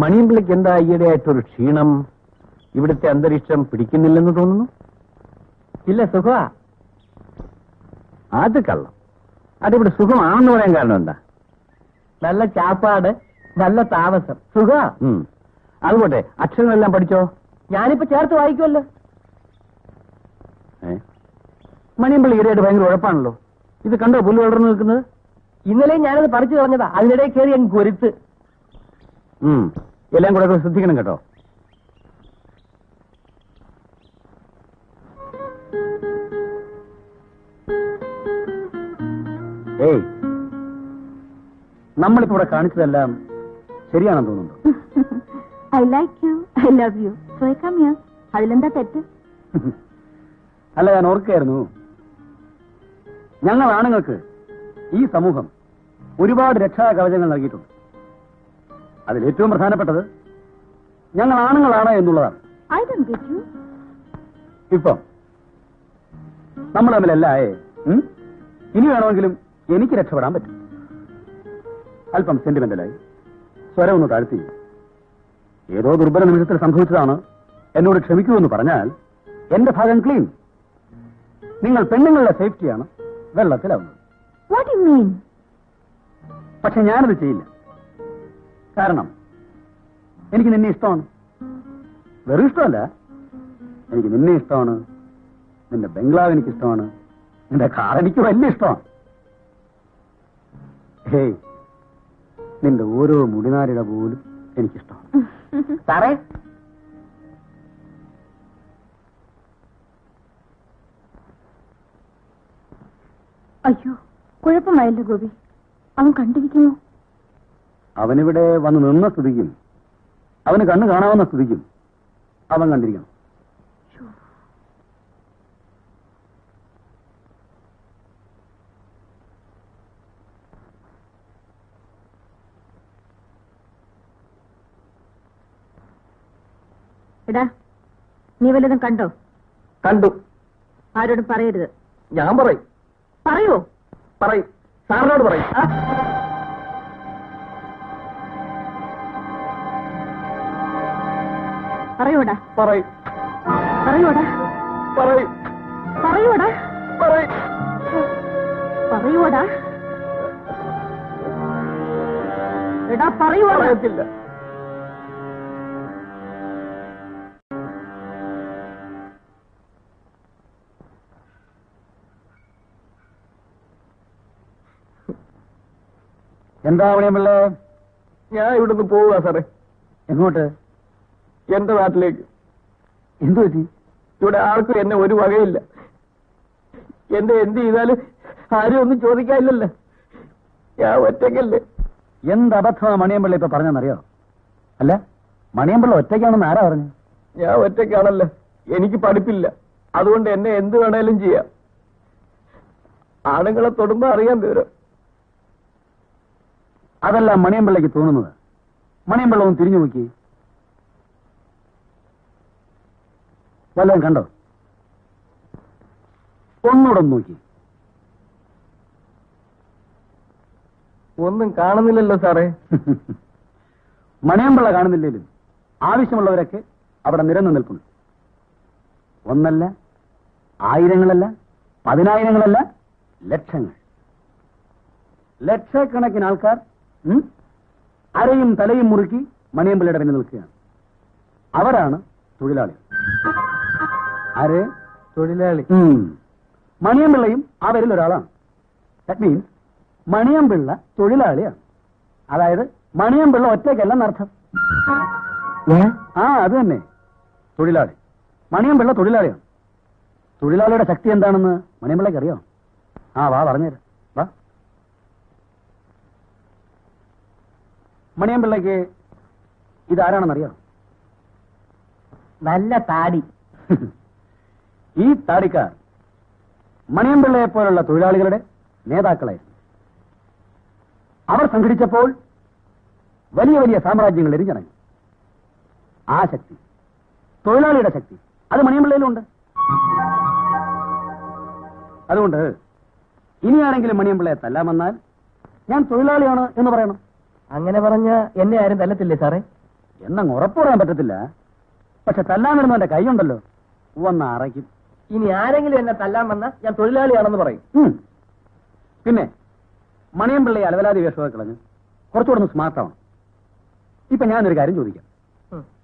മണിയമ്പിളിക്ക് എന്താ ഈയിടെയായിട്ടൊരു ക്ഷീണം? ഇവിടുത്തെ അന്തരീക്ഷം പിടിക്കുന്നില്ലെന്ന് തോന്നുന്നു. ഇല്ല, സുഖ. അത് കള്ളം. അതിവിടെ സുഖമാണെന്ന് പറയാൻ കാരണം എന്താ? നല്ല ചാപ്പാട്, നല്ല താമസം, സുഖ. അതുപോട്ടെ, അക്ഷരങ്ങളെല്ലാം പഠിച്ചോ? ഞാനിപ്പോ ചേർത്ത് വായിക്കുമല്ലോ. മണിയമ്പിള്ളി ഈടെയായിട്ട് ഭയങ്കര ഉഴപ്പാണല്ലോ. ഇത് കണ്ടോ പുല്ല് വളർന്നു നിൽക്കുന്നത്? ഇന്നലെ ഞാനത് പറിച്ചു കളഞ്ഞതാ, അതിനിടയിൽ കയറി അങ്ങ് കൊരുത്ത്. എല്ലാം കൂടെ ശ്രദ്ധിക്കണം കേട്ടോ. ഏയ്, നമ്മളിപ്പോ ഇവിടെ കാണിച്ചതെല്ലാം ശരിയാണെന്ന് തോന്നുന്നുണ്ടോ? I like you, I love you, so I come here. അതിലെന്താ തെറ്റ്? അല്ല, ഞാൻ ഓർക്കുകയായിരുന്നു, ഞങ്ങൾ ആണുങ്ങൾക്ക് ഈ സമൂഹം ഒരുപാട് രക്ഷാകവചങ്ങൾ നൽകിയിട്ടുണ്ട്. അതിലേറ്റവും പ്രധാനപ്പെട്ടത് ഞങ്ങൾ ആണുങ്ങളാണ് എന്നുള്ളതാണ്. I don't get you. ഇപ്പം നമ്മൾ തമ്മിലല്ലേ, ഇനി വേണമെങ്കിലും എനിക്ക് രക്ഷപ്പെടാൻ പറ്റും. അല്പം സെന്റിമെന്റലായി സ്വരം ഒന്ന് താഴ്ത്തി, ഏതോ ദുർബല നിമിഷത്തിൽ സംഭവിച്ചതാണ്, എന്നോട് ക്ഷമിക്കുമെന്ന് പറഞ്ഞാൽ എന്റെ ഭാഗം ക്ലീൻ. നിങ്ങൾ പെണ്ണുങ്ങളുടെ സേഫ്റ്റിയാണ് വെള്ളത്തിലാവുന്നത്. What you mean? പക്ഷെ ഞാനത് ചെയ്യില്ല. കാരണം എനിക്ക് നിന്നെ ഇഷ്ടമാണ്. വെറും ഇഷ്ടമല്ല, എനിക്ക് നിന്നെ ഇഷ്ടമാണ്, നിന്റെ ബംഗ്ലാവ് എനിക്ക് ഇഷ്ടമാണ്, നിന്റെ കാർ എനിക്ക് വലിയ ഇഷ്ടമാണ്. ഹേയ്, നിന്റെ ഓരോ മുടിനാരിട പോലും എനിക്കിഷ്ടമാണ്. സാറേ, അയ്യോ, കുഴപ്പമായല്ലോ ഗോപി. അവൻ കണ്ടിരിക്കുന്നു. അവനിവിടെ വന്ന് നിന്ന സ്ഥിതിക്കും അവന് കണ്ണ് കാണാവുന്ന സ്ഥിതിക്കും അവൻ കണ്ടിരിക്കണം. എടാ, നീ വല്ലതും കണ്ടോ? കണ്ടു. ആരോടും പറയരുത്. ഞാൻ പറയും. പറയോ? പറയും. സാറിനോട് പറയും. പറയോടാ. പറയും. പറയോടാ. പറയും. പറയോടാ. പറയും. പറയോടാ. എടാ, പറയോടാ. പറയത്തില്ല. എന്താ അവനെയല്ലേ? ഞാൻ ഇവിടുന്ന് പോവുക സാറേ. എങ്ങോട്ട്? എന്റെ നാട്ടിലേക്ക്. എന്തു പറ്റി? ഇവിടെ ആർക്കും എന്നെ ഒരു വകയില്ല. എന്റെ എന്ത് ചെയ്താലും ആരും ഒന്നും ചോദിക്കാനില്ലല്ലോ. ഞാൻ ഒറ്റയ്ക്കല്ലേ. എന്ത് അബദ്ധമാ മണിയമ്പിള്ള ഇപ്പൊ പറഞ്ഞെന്നറിയോ? അല്ല, മണിയമ്പിള്ള ഒറ്റയ്ക്കാണെന്ന് ആരാ പറഞ്ഞു? ഞാൻ ഒറ്റയ്ക്കാണല്ലോ. എനിക്ക് പഠിപ്പില്ല. അതുകൊണ്ട് എന്നെ എന്ത് വേണേലും ചെയ്യാം. ആണുങ്ങളെ തൊടുമ്പോ അറിയാൻ വിവരം. അതല്ല മണിയമ്പിള്ളയ്ക്ക് തോന്നുന്നത്. മണിയമ്പിള്ള ഒന്ന് തിരിഞ്ഞു നോക്കി. വല്ലതും കണ്ടോ? ഒന്നുകൂടെ നോക്കി. ഒന്നും കാണുന്നില്ലല്ലോ സാറേ. മണിയമ്പിള്ള കാണുന്നില്ലേലും ആവശ്യമുള്ളവരൊക്കെ അവിടെ നിരന്നു നിൽക്കുന്നു. ഒന്നല്ല, ആയിരങ്ങളല്ല, പതിനായിരങ്ങളല്ല, ലക്ഷങ്ങൾ. ലക്ഷക്കണക്കിന് ആൾക്കാർ അരയും തലയും മുറുക്കി മണിയമ്പിള്ളയുടെ പിന്നിൽ നിൽക്കുകയാണ്. അവരാണ് തൊഴിലാളികൾ. ആര്? തൊഴിലാളി. മണിയമ്പിള്ളയും അവരിൽ ഒരാളാണ്. ദാറ്റ് മീൻസ് മണിയമ്പിള്ള തൊഴിലാളിയാണ്. അതായത് മണിയമ്പിള്ള ഒറ്റയ്ക്കല്ലെന്നർത്ഥം. അത് തന്നെ, തൊഴിലാളി. മണിയമ്പിള്ള തൊഴിലാളിയാണ്. തൊഴിലാളിയുടെ ശക്തി എന്താണെന്ന് മണിയമ്പിള്ളയ്ക്ക് അറിയാം. വാ പറഞ്ഞുതരാം. വാ. മണിയമ്പിള്ളയ്ക്ക് ഇതാരാണെന്നറിയാം? നല്ല താടി. ഈ താടിക്കാർ മണിയമ്പിള്ളയെ പോലുള്ള തൊഴിലാളികളുടെ നേതാക്കളായിരുന്നു. അവർ സംഘടിച്ചപ്പോൾ വലിയ വലിയ സാമ്രാജ്യങ്ങൾ എരിഞ്ഞിറങ്ങി. ആ ശക്തി, തൊഴിലാളിയുടെ ശക്തി, അത് മണിയമ്പിള്ളയിലുണ്ട്. അതുകൊണ്ട് ഇനിയാണെങ്കിലും മണിയമ്പിള്ളയെ തല്ലാമെന്നാൽ ഞാൻ തൊഴിലാളിയാണ് എന്ന് പറയണം. അങ്ങനെ പറഞ്ഞ എന്നെ ആരും തല്ലത്തില്ലേ സാറേ? എന്നങ്ങ് ഉറപ്പ് പറയാൻ പറ്റത്തില്ല. പക്ഷെ തല്ലാൻ വരുന്നവന്റെ കൈയുണ്ടല്ലോ, വന്ന് അറയ്ക്കും. ഇനി ആരെങ്കിലും എന്നെ തല്ലാൻ വന്ന ഞാൻ തൊഴിലാളിയാണെന്ന് പറയും. പിന്നെ മണിയമ്പിള്ളയെ അലവലാതി വേഷമൊക്കെ കളഞ്ഞ് കുറച്ചുകൂടെ ഒന്ന് സ്മാർട്ടാവണം. ഇപ്പൊ ഞാനൊരു കാര്യം ചോദിക്കാം,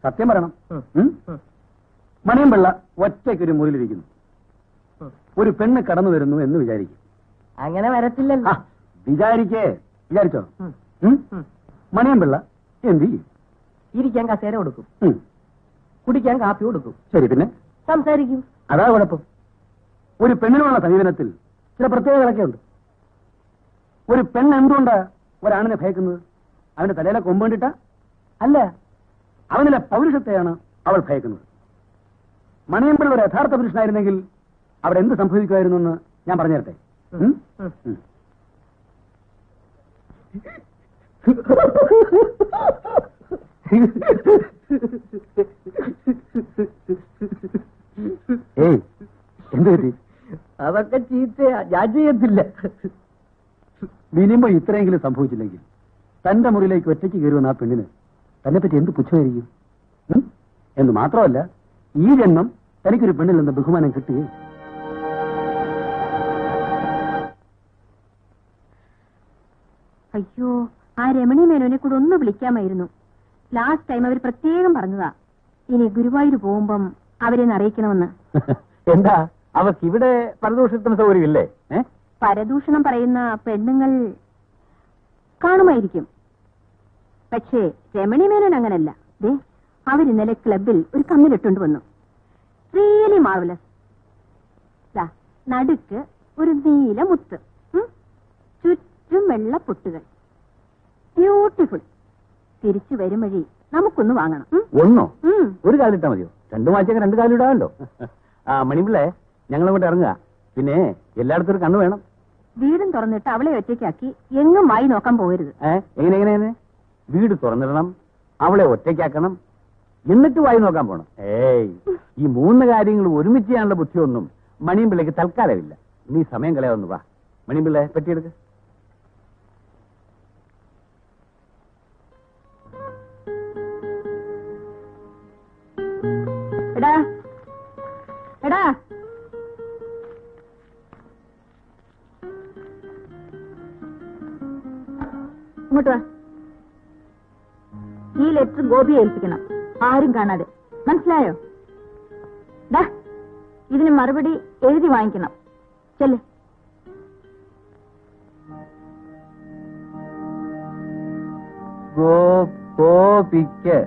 സത്യം പറയണം. മണിയമ്പിള്ള ഒറ്റയ്ക്കൊരു മുറിയിലിരിക്കുന്നു. ഒരു പെണ്ണ് കടന്നു വരുന്നു എന്ന് വിചാരിക്കും. അങ്ങനെ വരത്തില്ലല്ലോ. വിചാരിച്ചോ മണിയൻപിള്ള എന്ത് ചെയ്യും? ഇരിക്കാൻ കസേര കൊടുക്കും, കുടിക്കാൻ കാപ്പി കൊടുക്കും. ശരി, പിന്നെ സംസാരിക്കും. അതാ കുഴപ്പം. ഒരു പെണ്ണിനുള്ള സമീപനത്തിൽ ചില പ്രത്യേകതകളൊക്കെ ഉണ്ട്. ഒരു പെണ്ണ് എന്തുകൊണ്ടാ ഒരാണിനെ ഭയക്കുന്നത്? അവന്റെ തലയിലെ കൊമ്പേണ്ടിട്ട അല്ല, അവനിലെ പൗരുഷത്തെയാണ് അവൾ ഭയക്കുന്നത്. മണിയൻപിള്ള ഒരു യഥാർത്ഥ പുരുഷനായിരുന്നെങ്കിൽ അവിടെ എന്ത് സംഭവിക്കുമായിരുന്നു എന്ന് ഞാൻ പറഞ്ഞു തരട്ടെ. ഏയ്, എന്ത് പറ്റി? അതൊക്കെ ചീത്തയാ, ഞാൻ ചെയ്യത്തില്ല. മിനിമം ഇത്രയെങ്കിലും സംഭവിച്ചില്ലെങ്കിൽ തന്റെ മുറിയിലേക്ക് ഒറ്റയ്ക്ക് കയറുമെന്ന് ആ പെണ്ണിന് തന്നെ പറ്റി എന്ത് പുച്ഛമായിരിക്കും? എന്ന് മാത്രമല്ല, ഈ ജന്മം തനിക്കൊരു പെണ്ണിൽ നിന്ന് ബഹുമാനം കിട്ടുകയും. അയ്യോ, ആ രമണി മേനോനെ കൂടെ ഒന്ന് വിളിക്കാമായിരുന്നു. ലാസ്റ്റ് ടൈം അവർ പ്രത്യേകം പറഞ്ഞതാ ഇനി ഗുരുവായൂർ പോകുമ്പം അവരെ അറിയിക്കണമെന്ന്. എന്താ അവർക്ക് ഇവിടെ പരദൂഷണത്തിന് സൗകര്യമില്ലേ? പരദൂഷണം പറയുന്ന പെണ്ണുങ്ങൾ കാണുമായിരിക്കും. പക്ഷേ രമണി മേനോൻ അങ്ങനല്ല. ദേ, അവരിന്നലെ ക്ലബിൽ ഒരു കമ്മിലിട്ടുകൊണ്ട് വന്നു. Really marvellous. നടുക്ക് ഒരു നീല മുത്ത്, ചുറ്റും വെള്ള പൊട്ടുകൾ. ബ്യൂട്ടിഫുൾ. തിരിച്ചു വരും വഴി നമുക്കൊന്ന് വാങ്ങണം. ഒന്നോ? ഒരു കാലിട്ടാ മതിയോ? രണ്ടു മാച്ചൊക്കെ രണ്ട് കാലിടാമല്ലോ. മണിപിള്ളേ, ഞങ്ങളങ്ങോട്ട് ഇറങ്ങുക. പിന്നെ എല്ലായിടത്തും ഒരു കണ്ണു വേണം. വീടും തുറന്നിട്ട് അവളെ ഒറ്റയ്ക്കാക്കി എങ്ങും വായി നോക്കാൻ പോകരുത്. എങ്ങനെ? വീട് തുറന്നിടണം, അവളെ ഒറ്റയ്ക്കാക്കണം, എന്നിട്ട് വായി നോക്കാൻ പോണം. ഏയ്, ഈ മൂന്ന് കാര്യങ്ങൾ ഒരുമിച്ച് ചെയ്യാനുള്ള ബുദ്ധിയൊന്നും മണിയമ്പിള്ളയ്ക്ക് തൽക്കാലമില്ല. നീ സമയം കളയാവുന്നു. വാ മണിയമ്പിള്ളേ, പറ്റിയെടുക്ക്. എടാ എടാ, ഇങ്ങോട്ട് വാ. ഈ ലെറ്റർ ഗോപിയെ ഏൽപ്പിക്കണം, ആരും കാണാതെ. മനസ്സിലായോ? ദാ, ഇതിന് മറുപടി എഴുതി വാങ്ങിക്കണം. ചെല്ല്. ഗോപിക്ക്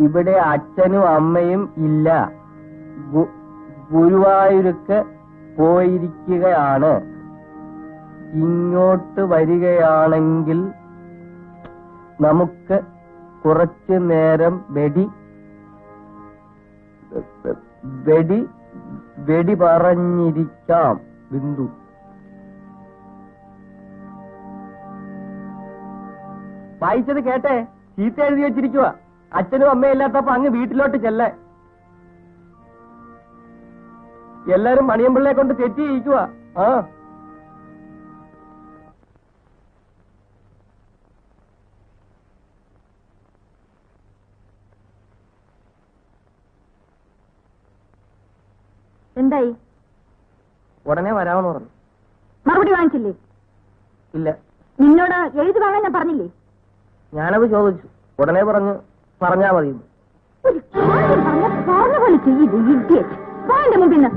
ഇവിടെ അച്ഛനും അമ്മയും ഇല്ല. ഗുരുവായൂർക്ക് പോയിരിക്കുകയാണ്. ഇങ്ങോട്ട് വരികയാണെങ്കിൽ നമുക്ക് കുറച്ചു നേരം വെടി പറഞ്ഞിരിക്കാം. ബിന്ദു. വായിച്ചത് കേട്ടെ? ചീത്ത എഴുതി വെച്ചിരിക്കുക. അച്ഛനും അമ്മയും ഇല്ലാത്തപ്പോ അങ്ങ് വീട്ടിലോട്ട് ചെല്ല. എല്ലാരും മണിയമ്പിള്ളയെ കൊണ്ട് തെറ്റി ചെയ്യിക്കുക. എന്തായി? ഉടനെ വരാമെന്ന് പറഞ്ഞു. മറുപടി വാങ്ങിച്ചില്ലേ? ഇല്ല. നിന്നോട് എഴുതി വാങ്ങാൻ ഞാൻ പറഞ്ഞില്ലേ? ഞാനത് ചോദിച്ചു. ഉടനെ പറഞ്ഞാ മതി. ഒരു കാര്യം പറഞ്ഞ പോലെ ചെയ്ത് ഇഡിയറ്റ്. വാന്റെ മുമ്പിൽ നിന്ന്.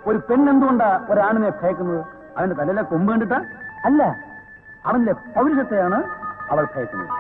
ഒരു പെണ്ണെന്തുകൊണ്ടാ ഒരാണിനെ ഭയക്കുന്നത്? അവന്റെ തലയിലെ കൊമ്പ് കണ്ടിട്ടാ അല്ല, അവന്റെ പൗരുഷത്തെയാണ് അവൾ ഭയക്കുന്നത്.